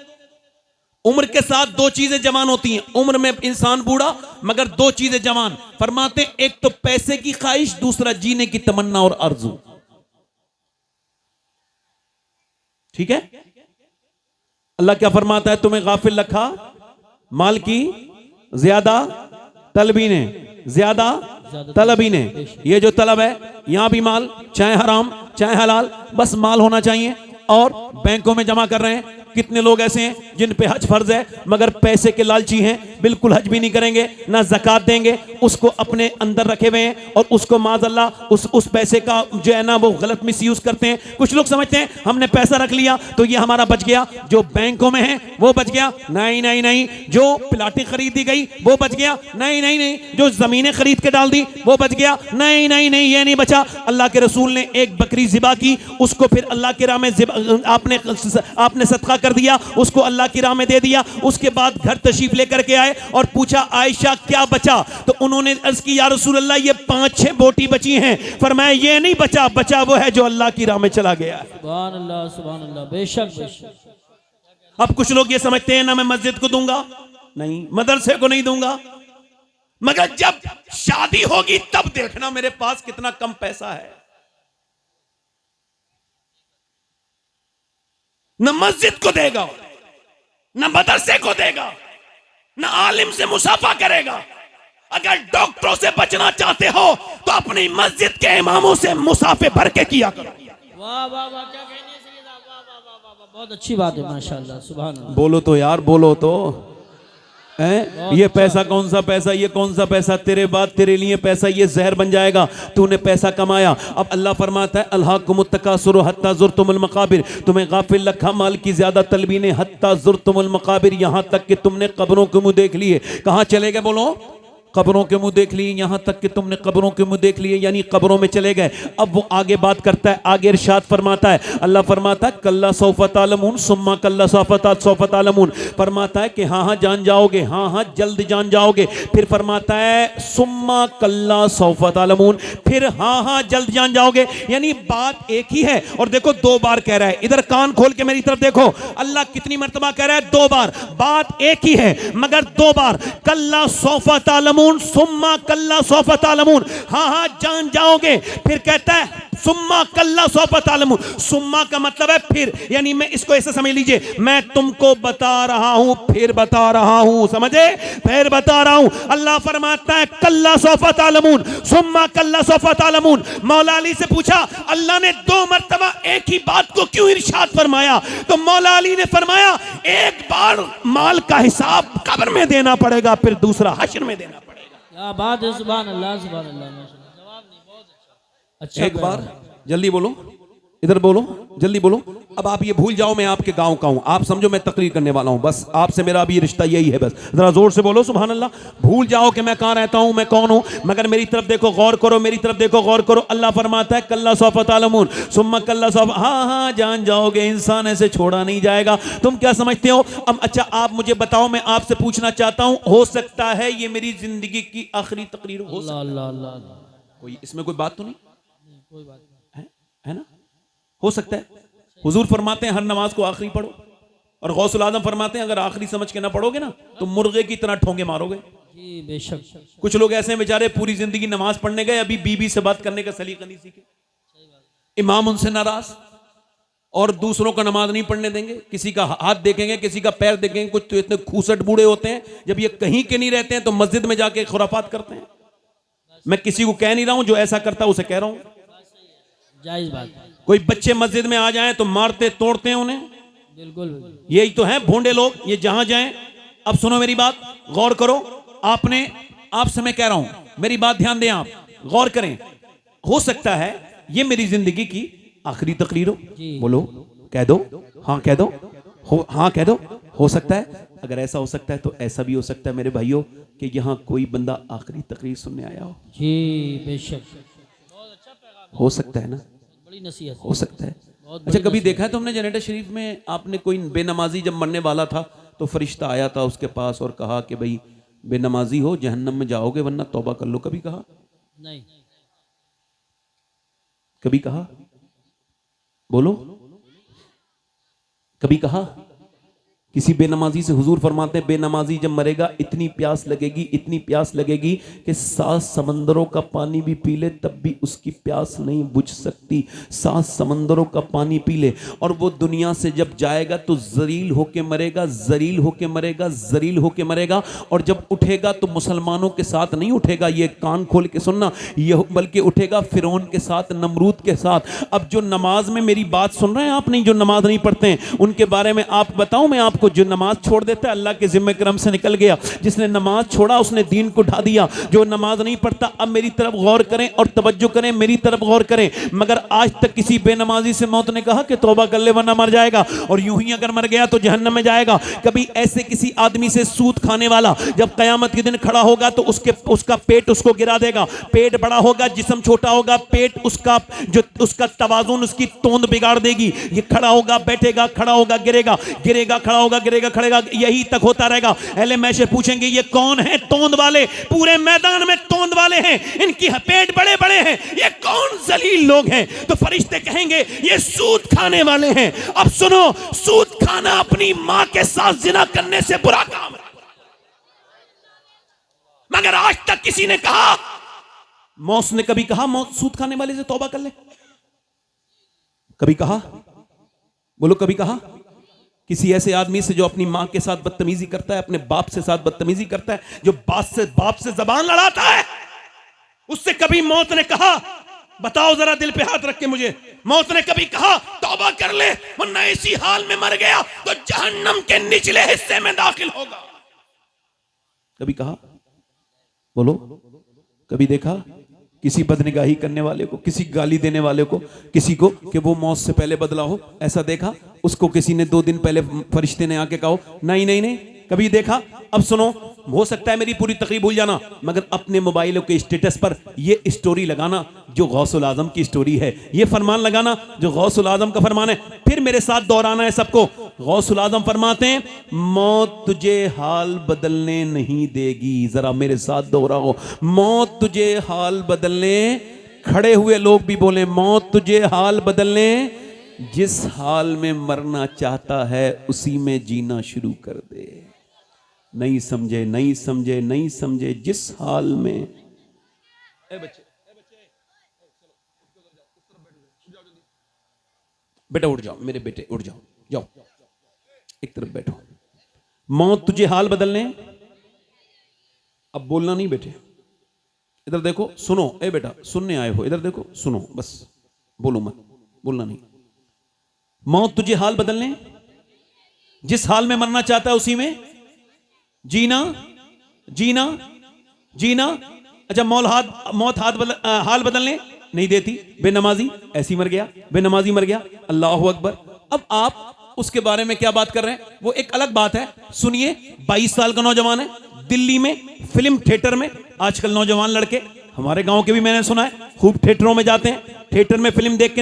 उम्र के साथ दो चीजें जवान होती हैं। उम्र में इंसान बूढ़ा, मगर दो चीजें जवान। फरमाते हैं एक तो पैसे की ख्वाहिश, दूसरा जीने की तमन्ना और आरज़ू। ठीक है? अल्लाह क्या फरमाता है? तुम्हें गाफिल रखा माल की ज्यादा तलबी ने, ज्यादा तलबी ने। ये जो तलब है, यहां भी माल, चाहे हराम चाहे हलाल, बस माल होना चाहिए। और बैंकों में जमा कर रहे हैं। कितने लोग ऐसे हैं जिन पे हज फर्ज है मगर पैसे के लालची हैं, बिल्कुल हज भी नहीं करेंगे, ना ज़कात देंगे, उसको अपने अंदर रखे हुए हैं और उसको माज़अल्लाह उस पैसे का जो है ना वो गलत मिसयूज करते हैं। कुछ लोग समझते हैं हमने पैसा रख लिया तो ये हमारा बच गया, जो बैंकों में है वो बच गया। नहीं नहीं नहीं। जो प्लाटें खरीदी गई वो बच गया। नहीं नहीं नहीं। जो जमीनें खरीद के डाल दी वो बच गया। नहीं नहीं नहीं, ये नहीं बचा। अल्लाह के रसूल ने एक बकरी ज़िबा की, उसको फिर अल्लाह के राह में आपने सदका कर दिया, उसको अल्लाह की राह में दे दिया। उसके बाद घर तशरीफ लेकर के आए और पूछा आयशा क्या बचा? तो उन्होंने अर्ज की या रसूल अल्लाह ये 5-6 बोटी बची हैं। फरमाया ये नहीं बचा, बचा वो है जो अल्लाह की राह में चला गया। सुभान अल्लाह, सुभान अल्लाह। बेशक बेशक। अब कुछ लोग ये समझते हैं ना मैं मस्जिद को दूंगा, नहीं मदरसे को नहीं दूंगा, मगर जब शादी होगी तब देखना मेरे पास कितना कम पैसा है। न मस्जिद को देगा, न मदरसे को देगा, न आलिम से मुसाफा करेगा। अगर डॉक्टरों से बचना चाहते हो तो अपनी मस्जिद के इमामों से मुसाफे भर के किया करो। वाह वाह वाह, क्या कहने से ये वाह वाह वाह वाह वाह, बहुत अच्छी बात है माशाअल्लाह, सुभान अल्लाह। बोलो तो यार, बोलो तो है। ये पैसा कौन सा पैसा, ये कौन सा पैसा? तेरे बाद तेरे लिए पैसा ये जहर बन जाएगा। तूने पैसा कमाया। अब अल्लाह फरमाता है अल्हाकुमुत तकासुर हत्ता ज़ुरतुमुल मकाबिर, तुम्हें गाफिल रखा माल की ज्यादा तलबी ने, हत्ता ज़ुरतुमुल मकाबिर, यहां तक कि तुमने कब्रों के मुंह देख लिए। कहां चले गए? बोलो। कब्रों के मुंह देख लिए, यहां तक कि तुमने कब्रों के मुंह देख लिए, यानी कब्रों में चले गए। अब वो आगे बात करता है, आगे इरशाद फरमाता है, अल्लाह फरमाता है कल्ला सौफ़ तालमून सुम्मा कल्ला सौफ़ तालमून, फरमाता है कि हाँ हाँ जान जाओगे, हाँ हाँ जल्द जान जाओगे। फिर फरमाता है सुम्मा कल्ला सौफ़ तालमून, फिर हाँ हाँ जल्द जान जाओगे। यानी बात एक ही है। और देखो 2 बार कह रहा है, इधर कान खोल के मेरी तरफ देखो, अल्लाह कितनी मर्तबा कह रहा है? 2 बार। बात एक ही है मगर 2 बार। कल्ला सौफ़ तालमून सुम्मा कल्ला सौफ़ तालमून, हाँ हाँ जान जाओगे। फिर कहता है सुम्मा कल्ला सौफ़ तालमून, सुम्मा का मतलब है फिर, यानी मैं इसको ऐसे समझ लीजिए, मैं तुमको बता रहा हूं फिर बता रहा हूं, समझे? फिर बता रहा हूं। अल्लाह फरमाता है कल्ला सौफ़ तालमून सुम्मा कल्ला सौफ़ तालमून। मौला अली से पूछा अल्लाह ने 2 मर्तबा एक ही बात को क्यों इरशाद फरमाया? तो मौला अली ने फरमाया एक बार माल का हिसाब कब्र में देना पड़ेगा, फिर दूसरा हश्र में देना पड़ेगा। क्या बात है, सुभान अल्लाह, सुभान अल्लाह। जवाब नहीं, बहुत अच्छा। एक बार जल्दी बोलो, इधर बोलो, जल्दी बोलो। अब आप ये भूल जाओ मैं आपके गांव का हूं, आप समझो मैं तकरीर करने वाला हूं, बस आपसे मेरा अभी रिश्ता यही है। बस जरा जोर से बोलो सुभान अल्लाह। भूल जाओ कि मैं कहां रहता हूं, मैं कौन हूं, मगर मेरी तरफ देखो, गौर करो, मेरी तरफ देखो, गौर करो। अल्लाह फरमाता है कल्ला सौफ़ तालमून सुम्मा कल्ला सौफ़, हाँ हाँ जान जाओगे, इंसान ऐसे छोड़ा नहीं जाएगा। तुम क्या समझते हो? अब अच्छा आप मुझे बताओ, मैं आपसे पूछना चाहता हूं, हो सकता है ये मेरी जिंदगी की आखिरी तकरीर हो? अल्लाह अल्लाह, कोई इसमें कोई बात तो नहीं कोई बात नहीं है ना? हो सकता है। हुजूर फरमाते हैं हर नमाज को आखिरी पढ़ो, और गौसुल आजम फरमाते हैं अगर आखिरी समझ के ना पढ़ोगे ना तो मुर्गे की तरह ठोंगे मारोगे। जी बेशक। कुछ लोग ऐसे हैं बेचारे पूरी जिंदगी नमाज पढ़ने गए, अभी बीबी से बात करने का सलीका नहीं सीखे, इमाम उनसे नाराज, और दूसरों का नमाज नहीं पढ़ने देंगे। किसी का हाथ देखेंगे, किसी का पैर देखेंगे। कुछ तो इतने खूसट बूढ़े होते हैं, जब ये कहीं के नहीं रहते हैं तो मस्जिद में जाके खुराफात करते हैं। मैं किसी को कह नहीं रहा हूं, जो ऐसा करता है उसे कह रहा हूं। जायज बात। कोई बच्चे मस्जिद में आ जाएं तो मारते तोड़ते हैं उन्हें। बिल्कुल। यही तो है भोंडे लोग, ये जहां जाएं। अब सुनो मेरी बात, गौर करो। आपसे मैं कह रहा हूं, मेरी बात ध्यान दें, आप गौर करें। हो सकता है ये मेरी जिंदगी की आखिरी तकरीर हो। बोलो, कह दो, हाँ कह दो, हाँ कह दो। हो सकता है। अगर ऐसा हो सकता है तो ऐसा भी हो सकता है मेरे भाइयों कि यहां कोई बंदा आखिरी तकरीर सुनने आया हो। जी बेशक। हो सकता है ना? बड़ी नसीहत। हो सकता है। अच्छा, कभी देखा है तुमने जनरेटर शरीफ में आपने कोई बेनमाजी जब मरने वाला था तो फरिश्ता आया था उसके पास और कहा कि भाई बेनमाजी हो जहन्नम में जाओगे वरना तौबा कर लो? कभी कहा? नहीं। कभी कहा? बोलो, कभी कहा? किसी बेनमाजी से हुजूर फरमाते हैं बेनमाजी जब मरेगा इतनी प्यास लगेगी, इतनी प्यास लगेगी कि 7 समंदरों का पानी भी पी ले तब भी उसकी प्यास नहीं बुझ सकती। 7 समंदरों का पानी पी ले और वो दुनिया से जब जाएगा तो जलील होके मरेगा, जलील होके मरेगा, जलील होके मरेगा। और जब उठेगा तो मुसलमानों के साथ नहीं उठेगा, ये कान खोल के सुनना, ये बल्कि उठेगा फिरौन के साथ, नमरूद के साथ। अब जो नमाज में मेरी बात सुन रहे हैं आप, नहीं जो नमाज नहीं पढ़ते हैं उनके बारे में आप बताऊं मैं आपको। जो नमाज छोड़ देता है अल्लाह के जिम्मे करम से निकल गया। जिसने नमाज छोड़ा उसने दीन को ढा दिया। जो नमाज नहीं पढ़ता, अब मेरी तरफ गौर करें और तवज्जो करें, मेरी तरफ गौर करें। मगर आज तक किसी बेनमाजी से मौत ने कहा कि तौबा कर ले वरना मर जाएगा, और यूं ही अगर मर गया तो जहन्नम में जाएगा। कभी ऐसे किसी आदमी से सूद खाने वाला जब कयामत के दिन खड़ा होगा तो उसका पेट उसको गिरा देगा। पेट बड़ा होगा, जिस्म छोटा होगा, पेट उसका तवाजुन, उसकी तोंद बिगाड़ देगी। ये खड़ा होगा, बैठेगा, खड़ा होगा, गिरेगा, गिरेगा, खड़ा होगा, गिरेगा, खड़ेगा, यही तक होता रहेगा। अहले मैशर पूछेंगे ये कौन है तोंद वाले? पूरे मैदान में तोंद वाले हैं, इनकी पेट बड़े बड़े हैं, ये कौन जलील लोग हैं? तो फरिश्ते कहेंगे ये सूद खाने वाले हैं। अब सुनो, सूद खाना अपनी मां के साथ जिना करने से बुरा काम है। मगर आज तक किसी ने कहा, मौत ने कभी कहा मौत सूद खाने वाले से तौबा कर ले? कभी कहा? बोलो, कभी कहा? किसी ऐसे आदमी से जो अपनी मां के साथ बदतमीजी करता है, अपने बाप से साथ बदतमीजी करता है, जो बाप से जबान लड़ाता है, उससे कभी मौत ने कहा, बताओ जरा दिल पे हाथ रख के मुझे, मौत ने कभी कहा तौबा कर ले वरना इसी हाल में मर गया तो जहन्नम के निचले हिस्से में दाखिल होगा? कभी कहा? बोलो, कभी देखा किसी बदनिगाही करने वाले को, किसी गाली देने वाले को, किसी को कि वो मौत से पहले बदला हो? ऐसा देखा? उसको किसी ने 2 दिन पहले फरिश्ते ने आके कहा नहीं नहीं नहीं, कभी देखा? अब सुनो, हो सकता है मेरी पूरी तकरीब भूल जाना, मगर अपने मोबाइलों के स्टेटस पर ये स्टोरी लगाना जो गौसुल आजम की स्टोरी है, ये फरमान लगाना जो गौसुल आजम का फरमान है। फिर मेरे साथ दोहराना है सबको। गौसुल आजम फरमाते हैं मौत तुझे हाल बदलने नहीं देगी। जरा मेरे साथ दोहराओ, मौत तुझे हाल बदलने, खड़े हुए लोग भी बोले मौत तुझे हाल बदलने, जिस हाल में मरना चाहता है उसी में जीना शुरू कर दे। नहीं समझे, नहीं समझे, नहीं समझे, जिस हाल में। बेटा उठ जाओ, मेरे बेटे उठ जाओ, जाओ एक तरफ बैठो। मौत तुझे हाल बदलने, अब बोलना नहीं बेटे, इधर देखो, सुनो। ए बेटा सुनने आए हो, इधर देखो, सुनो बस, बोलो मत, बोलना नहीं। मौत तुझे हाल बदलने, जिस हाल में मरना चाहता है उसी में जीना, जीना, जीना। अच्छा, मौत हाल बदलने नहीं देती। बेनमाजी ऐसी मर गया, बेनमाजी मर गया, अल्लाह अकबर। अब आप उसके बारे में क्या बात कर रहे हैं, वो एक अलग बात है। सुनिए, 22 साल का नौजवान है, दिल्ली में फिल्म थिएटर में, आजकल नौजवान लड़के, हमारे गांव के भी मैंने सुना है, खूब थिएटरों में जाते हैं, थिएटर में फिल्म देख के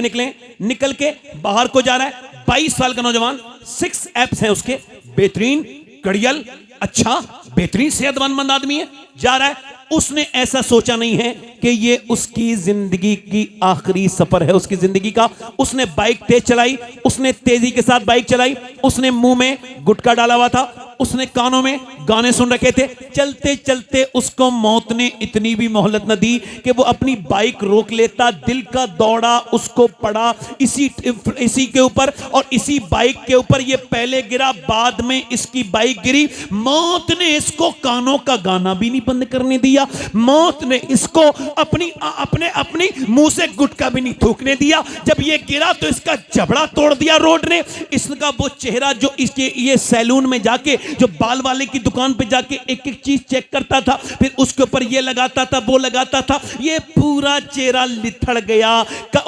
निकल के बाहर को जा रहा है। 22 साल का नौजवान, 6 एप्स हैं उसके, बेहतरीन, कड़ियल, अच्छा बेहतरीन सेहतमंद आदमी है, जा रहा है। उसने ऐसा सोचा नहीं है कि ये उसकी जिंदगी की आखिरी सफर है, उसकी जिंदगी का। उसने बाइक तेज चलाई, उसने तेजी के साथ बाइक चलाई, उसने मुंह में गुटखा डाला हुआ था, उसने कानों में गाने सुन रखे थे। चलते चलते उसको मौत ने इतनी भी मोहलत न दी कि वो अपनी बाइक रोक लेता। दिल का दौड़ा उसको पड़ा इसी के ऊपर, और इसी बाइक के ऊपर ये पहले गिरा, बाद में इसकी बाइक गिरी। मौत ने इसको कानों का गाना भी नहीं बंद करने दिया, मौत ने इसको अपने मुंह से गुटखा भी नहीं थूकने दिया। जब ये गिरा तो इसका जबड़ा तोड़ दिया रोड ने। इसका वो चेहरा जो इसके ये सैलून में जाके जो बाल वाले की दुकान पे जाके एक एक चीज चेक करता था, फिर उसके ऊपर ये लगाता था, वो लगाता था, ये पूरा चेहरा लिथड़ गया।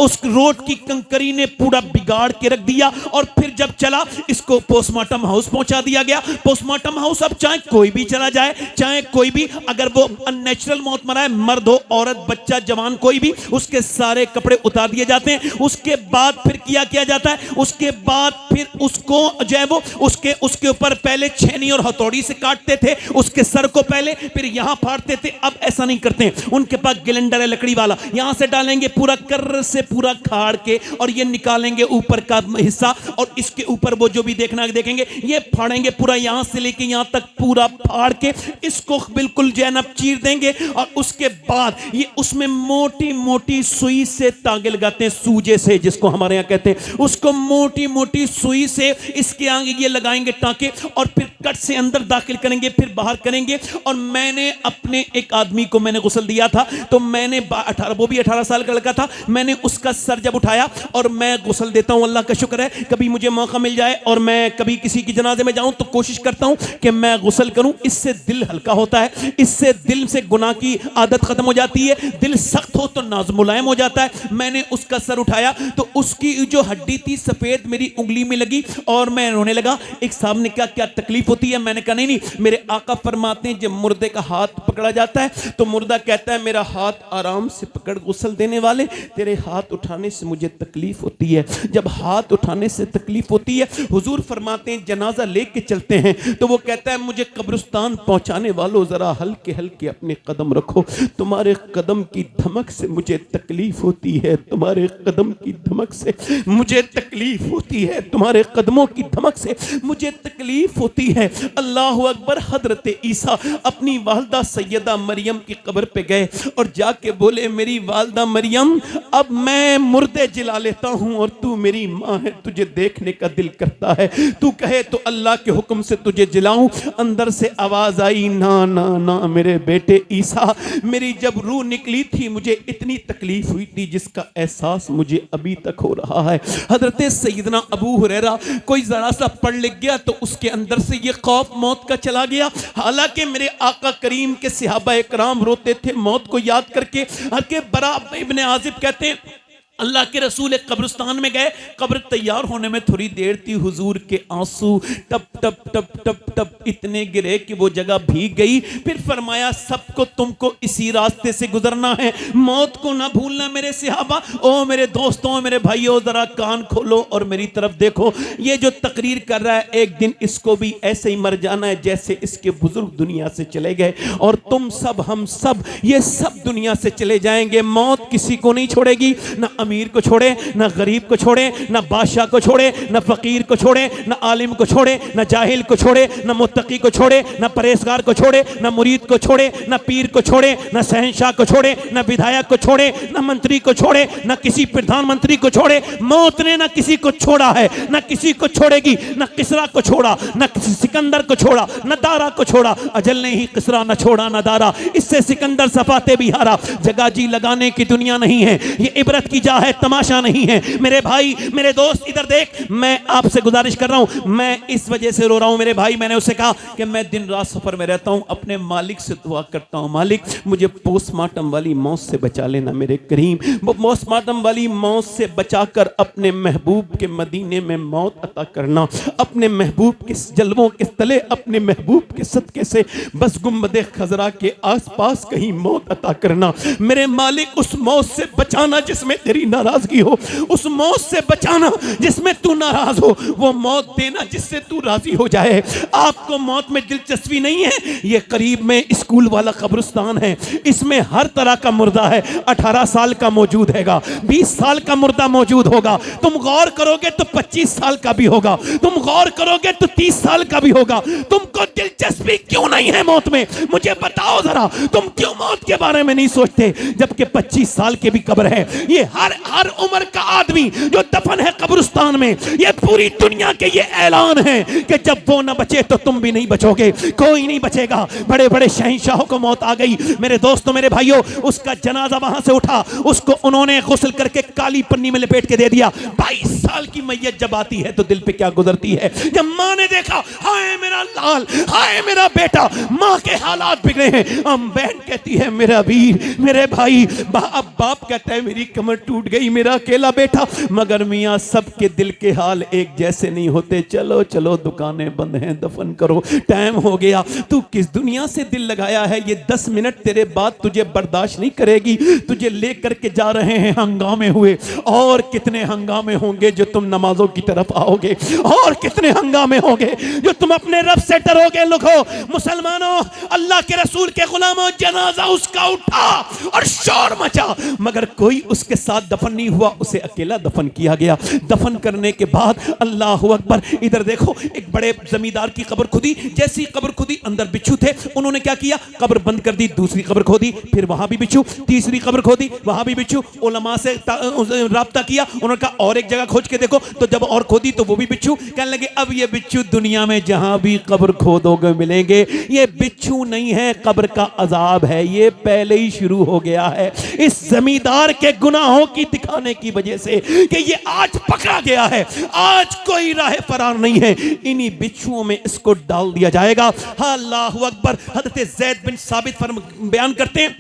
उस रोड की कंकरी ने पूरा बिगाड़ के रख दिया। और फिर जब चला, इसको पोस्टमार्टम हाउस पहुंचा दिया गया। पोस्टमार्टम हाउस, अब चाहे कोई भी चला जाए, चाहे कोई भी, अगर वो अननेचुरल मौत मरा है, मर्द हो, औरत, बच्चा, जवान, कोई भी, उसके सारे कपड़े उतार दिए जाते हैं। उसके बाद फिर किया जाता है, उसके बाद फिर उसको जो है वो उसके ऊपर पहले छेनी और हथौड़ी से काटते थे, उसके सर को पहले, फिर यहां फाड़ते थे। अब ऐसा नहीं करते हैं, उनके पास ग्लेंडर है लकड़ी वाला, यहां से डालेंगे पूरा कर्र से पूरा खाड़ के, और ये निकालेंगे ऊपर का हिस्सा, और इसके ऊपर वो जो भी देखना देखेंगे, ये फाड़ेंगे पूरा, यहां से लेके यहां तक पूरा फाड़ के इसको बिल्कुल जैनब चीर देंगे। और उसके बाद ये उसमें मोटी मोटी सुई से तागे लगाते हैं, सूजे से जिसको हमारे यहां कहते हैं, उसको मोटी मोटी सुई से इसके आगे ये लगाएंगे टांके, और फिर कट से अंदर दाखिल करेंगे, फिर बाहर करेंगे। और मैंने अपने एक आदमी को मैंने गुस्ल दिया था, तो मैंने 18 साल का लड़का था, मैंने उसका सर जब उठाया, और मैं गुस्ल देता हूं, अल्लाह का शुक्र है कभी मुझे मौका मिल जाए और मैं कभी किसी की जनाजे में जाऊं तो कोशिश करता हूं कि मैं गुस्ल करूं। इससे दिल हल्का होता है, इससे दिल से गुनाह की आदत खत्म हो जाती है, दिल सख्त हो तो नाज मुलायम हो जाता है। मैंने उसका सर उठाया तो उसकी जो हड्डी थी सफेद मेरी उंगली में लगी, और मैं रोने लगा। एक साहब ने कहा क्या तकलीफ होती है? मैंने कहा नहीं, मेरे आका फरमाते हैं जब मुर्दे का हाथ पकड़ा जाता है तो मुर्दा कहता है मेरा हाथ आराम से पकड़, गुस्ल देने वाले तेरे हाथ उठाने से मुझे तकलीफ होती है। जब हाथ उठाने से तकलीफ होती है, हुजूर फरमाते हैं जनाजा लेके चलते हैं तो वो कहता है मुझे कब्रिस्तान पहुंचाने वालों जरा हल्के हल्के अपने कदम रखो, तुम्हारे कदम की धमक से मुझे तकलीफ होती है, तुम्हारे कदम की धमक से मुझे तकलीफ होती है, तुम्हारे कदमों की धमक से मुझे तकलीफ होती है। अल्लाह अकबर। हजरत ईसा अपनी वालदा सैयदा मरियम की कब्र पे गए और जाके बोले मेरी वालदा मरियम, अब मैं मुर्दे जिला लेता हूं और तू मेरी माँ है, तुझे देखने का दिल करता है, तू कहे तो अल्लाह के हुक्म से तुझे जिलाऊं। अंदर से आवाज आई ना ना ना मेरे बेटे ईसा, मेरी जब रूह निकली थी मुझे इतनी तकलीफ हुई थी जिसका एहसास मुझे अभी तक हो रहा है। हजरत सैयदना अबू हुरैरा कोई जरा सा पढ़ लिख गया तो उसके अंदर से ये खौफ मौत का चला गया। हालांकि मेरे आका करीम के सहाबा इकराम रोते थे मौत को याद करके। हर बरा इब्ने आजिब कहते हैं अल्लाह के रसूल एक कब्रिस्तान में गए, कब्र तैयार होने में थोड़ी देर थी, हुजूर के आंसू टप टप टप टप टप इतने गिरे कि वो जगह भीग गई। फिर फरमाया सबको तुमको इसी रास्ते से गुजरना है, मौत को ना भूलना मेरे सहाबा। ओ मेरे दोस्तों, मेरे भाइयों, जरा कान खोलो और मेरी तरफ देखो। ये जो तकरीर कर रहा है एक दिन इसको भी ऐसे ही मर जाना है जैसे इसके बुजुर्ग दुनिया से चले गए, और तुम सब, हम सब, ये सब दुनिया से चले जाएंगे। मौत किसी को नहीं छोड़ेगी, ना अमीर को छोड़े, ना गरीब को छोड़े, ना बादशाह को छोड़े, ना फकीर को छोड़े, ना आलिम को छोड़े, ना जाहिल को छोड़े, ना मुत्तकी को छोड़े, ना परहेजगार को छोड़े, ना मुरीद को छोड़े, ना पीर को छोड़े, ना शहंशाह को छोड़े, ना विधायक को छोड़े, ना मंत्री को छोड़े, ना किसी प्रधानमंत्री को छोड़े। मौत ने ना किसी को छोड़ा है, ना किसी को छोड़ेगी। ना किसरा को छोड़ा, ना किसी सिकंदर को छोड़ा, ना दारा को छोड़ा। अजल ने ही किसरा ना छोड़ा ना दारा, इससे सिकंदर सफाते भी हारा। जगाजी लगाने की दुनिया नहीं है, ये इबरत की जा है, तमाशा नहीं है। मेरे भाई, मेरे दोस्त, इधर देख, मैं आपसे गुजारिश कर रहा हूं, मैं इस वजह से रो रहा हूं। मेरे भाई, मैंने उससे कहा कि मैं दिन रात सफर में रहता हूं, अपने मालिक से दुआ करता हूं, मालिक मुझे पोस्टमार्टम वाली मौत से बचा लेना मेरे करीम। वो पोस्टमार्टम वाली मौत से बचाकर अपने महबूब के मदीने में मौत अता करना, अपने महबूब के जलवों के तले, अपने महबूब के सदके से बस गुंबदे खजरा के आसपास कहीं मौत अता करना। मेरे मालिक उस मौत से बचाना जिसमें तेरी नाराजगी हो, उस मौत से बचाना जिसमें तू नाराज हो, वो मौत देना जिससे तू राजी हो जाए। आपको मौत में दिलचस्पी नहीं है, ये करीब में स्कूल वाला कब्रिस्तान है, इसमें हर तरह का मुर्दा है। 18 साल का मौजूद हैगा, 20 साल का मुर्दा मौजूद होगा, तुम गौर करोगे तो 25 साल का भी होगा, तुम गौर करोगे तो 30 साल का भी होगा। तुमको दिलचस्पी क्यों नहीं है मौत में? मुझे बताओ जरा, तुम क्यों मौत के बारे में नहीं सोचते? जबकि 25 साल के भी कब्र है, ये हर हर उम्र का आदमी जो दफन है कब्रिस्तान में, ये पूरी दुनिया के ये ऐलान है कि जब वो न बचे तो तुम भी नहीं बचोगे, कोई नहीं बचेगा। बड़े बड़े शहंशाहों को मौत आ गई मेरे दोस्तों मेरे भाइयों, उसका जनाजा वहां से उठा, उसको उन्होंने गुस्ल करके काली पन्नी में लपेट के दे दिया। 22 साल की मैयत जब आती है तो दिल पे क्या गुजरती है। जब माँ ने देखा, हाय मेरा लाल, हाय मेरा बेटा, माँ के हालात बिगड़े हैं। बहन कहती है मेरा वीर, मेरे भाई। अब बाप कहता है मेरी कमर टूट गई, मेरा अकेला बेटा। मगर मियाँ सबके दिल के हाल एक जैसे नहीं होते। चलो चलो दुकानें बंद हैं, दफन करो, टाइम हो गया। तू किस दुनिया से दिल लगाया है, ये 10 मिनट तेरे बाद तुझे बर्दाश्त नहीं करेगी। तुझे लेकर के जा रहे हैं, हंगामे हुए। और कितने हंगामे होंगे जो तुम नमाजों की तरफ आओगे, और कितने हंगामे होंगे जो तुम अपने रब से डरोगे। लिखो मुसलमानों, अल्लाह के रसूल के गुलामों, जनाजा उसका उठा और शोर मचा, मगर कोई उसके साथ दफन नहीं हुआ, उसे अकेला दफन किया गया। दफन करने के बाद अल्लाह अकबर, इधर देखो एक बड़े जमींदार की कब्र खुदी। जैसी कब्र खुदी, अंदर बिच्छू थे। उन्होंने क्या किया, कब्र बंद कर दी, दूसरी कब्र खोदी, फिर वहां भी बिच्छू, तीसरी कब्र खोदी, वहां भी बिच्छू। उलमा से राब्ता किया, उन्होंने कहा और एक जगह खोज के देखो। तो जब और खोदी तो वो भी बिच्छू। कहने लगे अब ये बिच्छू दुनिया में जहां भी कब्र खोदोगे मिलेंगे। ये बिच्छू नहीं है, कब्र का अजाब है, ये पहले ही शुरू हो गया है इस जमींदार के गुनाहों की दिखाने की वजह से कि ये आज पकड़ा गया है, आज कोई राह फरार नहीं है। इन्हीं बिच्छुओं में इसको डाल दिया जाएगा। अल्लाहु अकबर। हज़रत ज़ैद बिन साबित बयान करते हैं,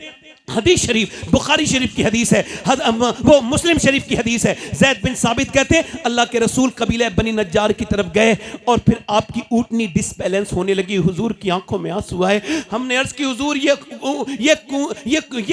हदीस शरीफ, बुखारी शरीफ की हदीस है, वो मुस्लिम शरीफ की हदीस है। ज़ैद बिन साबित कहते हैं अल्लाह के रसूल कबीले बनी नज्जार की तरफ गए और फिर आपकी ऊँटनी डिसबैलेंस होने लगी। हुजूर की आंखों में आंसू आए। हमने अर्ज की हुजूर ये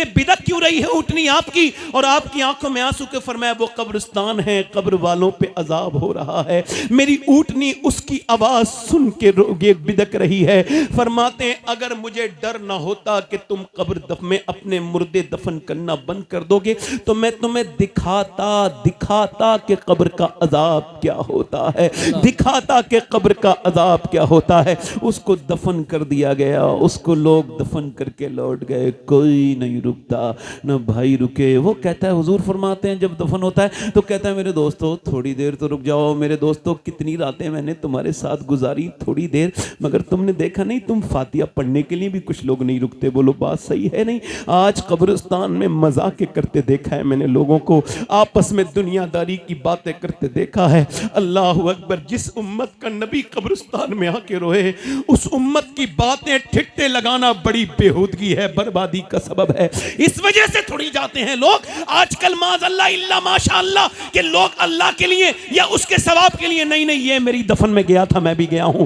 बिदअत क्यों रही है ऊँटनी आपकी, और आपकी आंखों में आंसू के। फरमाया वो कब्रिस्तान है, कब्र वालों पे अजाब हो रहा है, मेरी ऊँटनी उसकी आवाज सुन के रोगे बिदक रही है। फरमाते हैं अगर मुझे डर ना होता कि तुम कब्र में अपने मुर्दे दफन करना बंद कर दोगे तो मैं तुम्हें दिखाता कि कब्र का अजाब क्या होता है, दिखाता कि कब्र का अजाब क्या होता है। उसको दफन कर दिया गया, उसको लोग दफन करके लौट गए, कोई नहीं रुकता, न भाई रुके। वो कहता है, हुजूर फरमाते हैं जब दफन होता है तो कहता है मेरे दोस्तों थोड़ी देर तो रुक जाओ। मेरे दोस्तों कितनी रातें मैंने तुम्हारे साथ गुजारी, थोड़ी देर, मगर तुमने देखा नहीं, तुम फातिहा पढ़ने के लिए भी कुछ लोग नहीं रुकते। बोलो बात सही है नहीं? आज कब्रिस्तान में मजाक करते देखा है मैंने, लोगों को आपस में दुनियादारी की बातें करते देखा है। अल्लाह अकबर। जिस उम्मत का नबी कब्रिस्तान में आके रोए, उस उम्मत की बातें ठिट्टे लगाना बड़ी बेहूदगी है, बर्बादी का सबब है। इस वजह से थोड़ी जाते हैं लोग आजकल माज़अल्लाह इल्ला माशाअल्लाह के लोग अल्लाह के लिए या उसके सवाब के लिए, नहीं नहीं ये मेरी दफन में गया था, मैं भी गया हूं,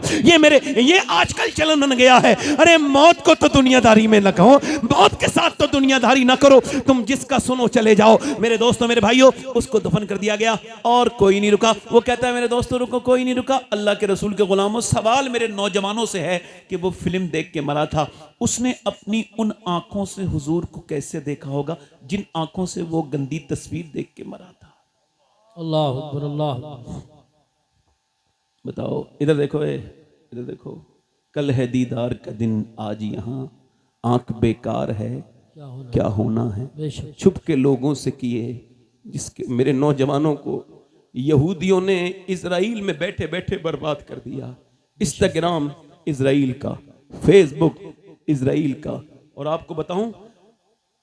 ये आजकल चलन बन गया है। अरे मौत को तो दुनियादारी में न कहो, मौत के साथ तो दुनियादारी ना करो, तुम जिसका सुनो चले जाओ। मेरे दोस्तों मेरे भाइयों, उसको दफन कर दिया गया और कोई नहीं रुका। वो कहता है मेरे दोस्तों रुको, कोई नहीं रुका। अल्लाह के रसूल के गुलामों, सवाल मेरे नौजवानों से है कि वो फिल्म देख के मरा था, उसने अपनी उन आंखों से हुजूर को कैसे देखा होगा जिन आंखों से वो गंदी तस्वीर देख के मरा था। अल्लाह अकबर, अल्लाह अकबर। बताओ, इधर देखो, इधर देखो, कल है दीदार का दिन, आज यहाँ आंख बेकार है, क्या होना है। छुप के लोगों से किए, जिसके मेरे नौजवानों को यहूदियों ने इजराइल में बैठे बैठे बर्बाद कर दिया। इंस्टाग्राम इजराइल का, फेसबुक इजराइल का। और आपको बताऊं,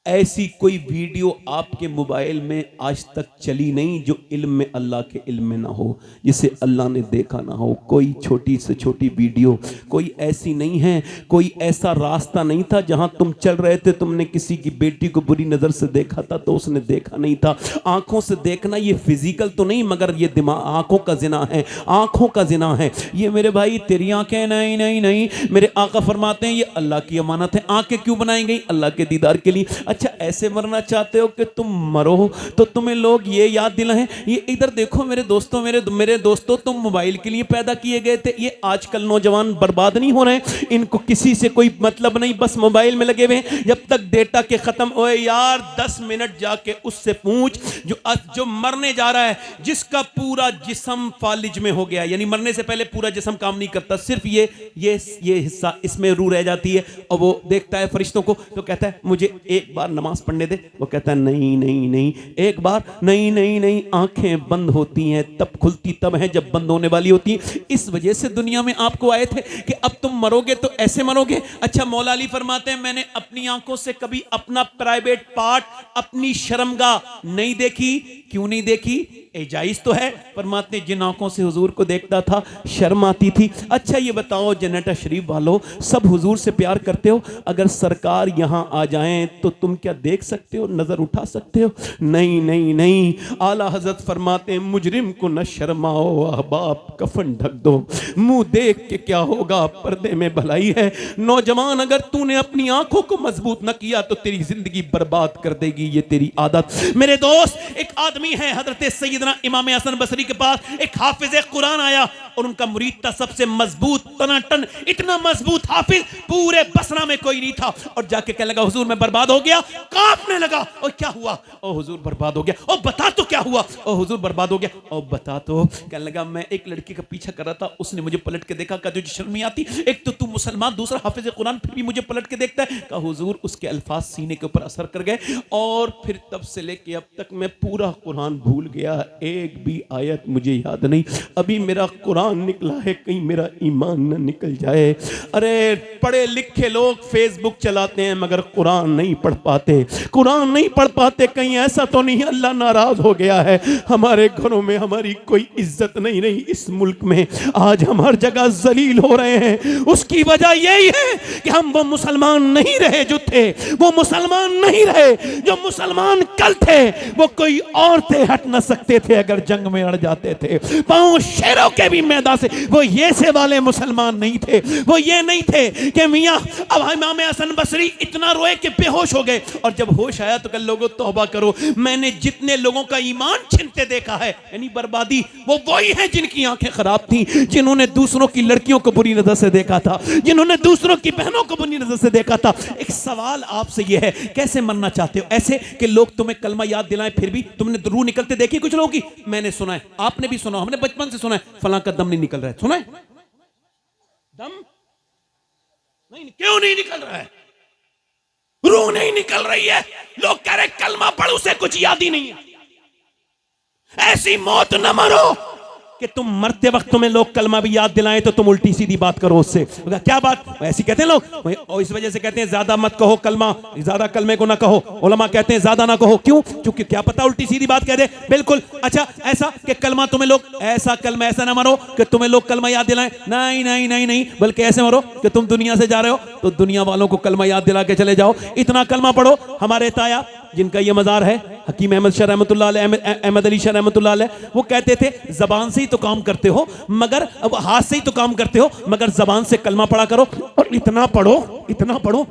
ऐसी कोई वीडियो आपके मोबाइल में आज तक चली नहीं जो इल्म में, अल्लाह के इल्म में ना हो, जिसे अल्लाह ने देखा ना हो। कोई छोटी से छोटी वीडियो कोई ऐसी नहीं है, कोई ऐसा रास्ता नहीं था जहां तुम चल रहे थे, तुमने किसी की बेटी को बुरी नज़र से देखा था तो उसने देखा नहीं था। आंखों से देखना ये फिजिकल तो नहीं, मगर ये दिमाग, आंखों का जिना है, आंखों का जिना है ये। मेरे भाई तेरी आंखें, नहीं नहीं नहीं, मेरे आका फरमाते हैं ये अल्लाह की अमानत है। आंखें क्यों बनाई गई? अल्लाह के दीदार के लिए। अच्छा ऐसे मरना चाहते हो कि तुम मरो तो तुम्हें लोग ये याद दिलाएं। ये इधर देखो मेरे दोस्तों, मेरे दोस्तों, तुम मोबाइल के लिए पैदा किए गए थे। ये आजकल नौजवान बर्बाद नहीं हो रहे हैं, इनको किसी से कोई मतलब नहीं, बस मोबाइल में लगे हुए हैं। जब तक डेटा के खत्म होए यार, 10 मिनट जाके उससे पूछ जो मरने जा रहा है, जिसका पूरा जिस्म फालिज में हो गया, यानी मरने से पहले पूरा जिस्म काम नहीं करता, सिर्फ ये हिस्सा इसमें रूह रह जाती है। और वो देखता है फरिश्तों को तो कहता है मुझे एक बार बार नमाज पढ़ने दे। वो कहता है नहीं नहीं नहीं, एक बार नहीं नहीं नहीं, आंखें बंद होती हैं तब खुलती तब है जब बंद होने वाली होती है। इस वजह से दुनिया में आपको आए थे कि अब तुम मरोगे तो ऐसे मरोगे। अच्छा, मौला अली फरमाते हैं मैंने अपनी आंखों से कभी अपना प्राइवेट पार्ट, अपनी शर्मगाह नहीं देखी। क्यों नहीं देखी? जायज तो है। फरमाते जिन आंखों से हुजूर को देखता था शर्म आती थी। अच्छा ये बताओ जनता शरीफ वालों, सब हुजूर से प्यार करते हो, अगर सरकार यहां आ जाएं तो तुम क्या देख सकते हो, नजर उठा सकते हो? नहीं नहीं नहीं। आला हजरत फरमाते हैं मुजरिम को न शर्माओ अहबाब कफन ढक दो, मुंह देख के क्या होगा पर्दे में भलाई है। नौजवान अगर तूने अपनी आंखों को मजबूत न किया तो तेरी जिंदगी बर्बाद कर देगी ये तेरी आदत। मेरे दोस्त, एक आदमी है हजरत सैयदना इमाम हसन बसरी के पास एक हाफिज कुरान आया और उनका मुरीद था सबसे मजबूत तनाटन, इतना मजबूत हाफिज पूरे बसरा में कोई नहीं था। और जाके कहने लगा हुजूर मैं बर्बाद हो गया। कांपने लगा। और क्या हुआ? ओ हुजूर बर्बाद हो गया। ओ बता तो क्या हुआ? ओ हुजूर बर्बाद हो गया। ओ बता तो। कहने लगा मैं एक लड़की का पीछा कर रहा था, उसने मुझे पलट के देखा, कहा तुझे शर्म नहीं आती? एक तो तू मुसलमान, दूसरा हाफिज कुरान, फिर भी मुझे पलट के देखता है। कहा हुजूर उसके अल्फाज सीने के ऊपर असर कर गए और फिर तब से लेके अब तक मैं पूरा कुरान भूल गया, एक भी आयत मुझे याद नहीं। अभी मेरा कुरान निकला है, कहीं मेरा ईमान न निकल जाए। अरे पढ़े लिखे लोग फेसबुक चलाते हैं मगर कुरान नहीं पढ़ पाते, कुरान नहीं पढ़ पाते। कहीं ऐसा तो नहीं अल्लाह नाराज हो गया है? हमारे घरों में हमारी कोई इज्जत नहीं रही, इस मुल्क में आज हम हर जगह जलील हो रहे हैं। उसकी वजह यही है कि हम वो मुसलमान नहीं रहे जो थे, वो मुसलमान नहीं रहे जो मुसलमान कल थे। वो कोई और थे, हट न सकते थे अगर जंग में अड़ जाते थे। पांव शेरों के भी मैदान से वो ये से वाले मुसलमान नहीं थे। वो ये नहीं थे कि मियां अब इमाम हसन बसरी इतना रोए कि बेहोश हो गए और जब होश आया तो कल लोगों तौबा करो, मैंने जितने लोगों का ईमान छिनते देखा है, यानी बर्बादी, वो वही है जिनकी आंखें खराब थी, जिन्होंने दूसरों की लड़कियों को बुरी नजर से देखा था, जिन्होंने दूसरों की बहनों को बुरी नजर से देखा था। एक सवाल आपसे यह है, कैसे मरना चाहते हो? ऐसे कि लोग तुम्हें कलमा याद दिलाएं फिर भी तुमने रूह निकलते देखी कुछ लोगों की? मैंने सुना है, आपने भी सुना, हमने बचपन से सुना है, फलां का दम नहीं निकल रहा है। सुना है? दम नहीं, क्यों नहीं निकल रहा है? रूह नहीं निकल रही है। लोग कह रहे कलमा पढ़, उसे कुछ याद ही नहीं है। ऐसी मौत न मरो कि तुम मरते वक्त तुम्हें लोग कलमा भी याद दिलाएं तो तुम उल्टी सीधी बात करो उससे। क्या बात? ऐसी कहते हैं लोग, और इस वजह से कहते हैं ज्यादा मत कहो कलमा, ज्यादा कलमे को ना कहो। उलमा कहते हैं ज्यादा ना कहो, क्यों? क्योंकि क्या पता उल्टी सीधी बात कह दे। बिल्कुल। अच्छा, ऐसा कि कलमा तुम्हें लोग, ऐसा कलमा ऐसा ना मरो कि तुम्हें लोग कलमा याद दिलाएं, नहीं नहीं नहीं नहीं, बल्कि ऐसे मरो कि तुम दुनिया से जा रहे हो तो दुनिया वालों को कलमा याद दिला के चले जाओ। इतना कलमा पढ़ो। हमारे ताया जिनका ये मजार है, हकीम अहमद शाह रहमतुल्लाह अलैह, अहमद अली शाह रहमतुल्लाह अलैह, वो कहते थे जबान से ही तो काम करते हो, मगर अब हाथ से ही तो काम करते हो, मगर जबान से कलमा पढ़ा करो और इतना पढ़ो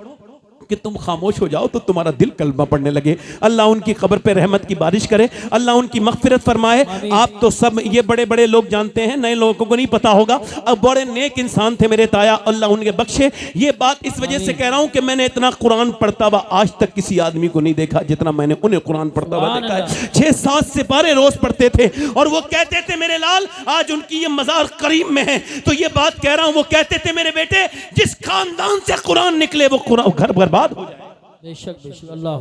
कि तुम खामोश हो जाओ तो तुम्हारा दिल कलमा पढ़ने लगे। अल्लाह उनकी कब्र पे रहमत की बारिश करे, अल्लाह उनकी मगफिरत फरमाए। आप तो सब ये बड़े बड़े लोग जानते हैं, नए लोगों को नहीं पता होगा। अब बड़े नेक इंसान थे मेरे ताया, अल्लाह उनके बख्शे। ये बात इस वजह से कह रहा हूं कि मैंने इतना कुरान पढ़ता हुआ आज तक किसी आदमी को नहीं देखा जितना मैंने उन्हें कुरान पढ़ता हुआ देखा है। 6-7 सिपारे रोज पढ़ते थे और वो कहते थे मेरे लाल, आज उनकी ये मजार करीब में है तो ये बात कह रहा हूं, वो कहते थे मेरे बेटे जिस खानदान से कुरान निकले वो कुरान घर बर्बाद हो जाए। बेशक बेशक। अल्लाह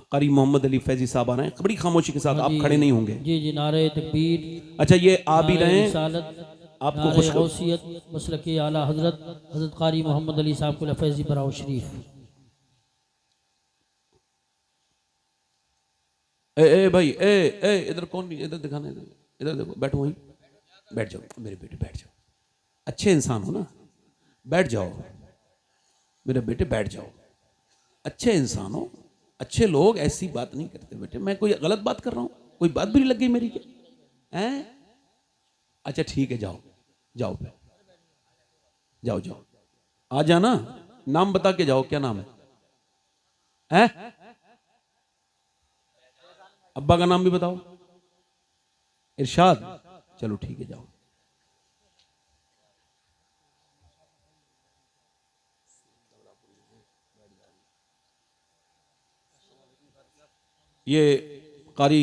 कारी मोहम्मद अली फैजी साहब आ रहे हैं, बड़ी खामोशी के साथ, आप खड़े नहीं होंगे। जी जी। नारे तकबीर। अच्छा, ये आ भी रहे हैं, आपको खुश गौसियत मसलक आला हजरत हजरत कारी मोहम्मद अली साहब को फैजी बराओ शरीफ। ए भाई, ए इधर कौन भी, इधर दिखाना, इधर देखो, बैठो वहीं, बैठ जाओ मेरे बेटे, बैठ जाओ। अच्छे इंसान हो ना, बैठ जाओ मेरे बेटे, बैठ जाओ। अच्छे इंसान हो, अच्छे लोग ऐसी बात नहीं करते बेटे। मैं कोई गलत बात कर रहा हूं? कोई बात भी नहीं लग गई मेरी क्या? हैं? अच्छा ठीक है, जाओ जाओ जाओ जाओ, आ जाना। नाम बता के जाओ, क्या नाम है? हैं? अब्बा का नाम भी बताओ। इरशाद। चलो ठीक है, जाओ। ये कारी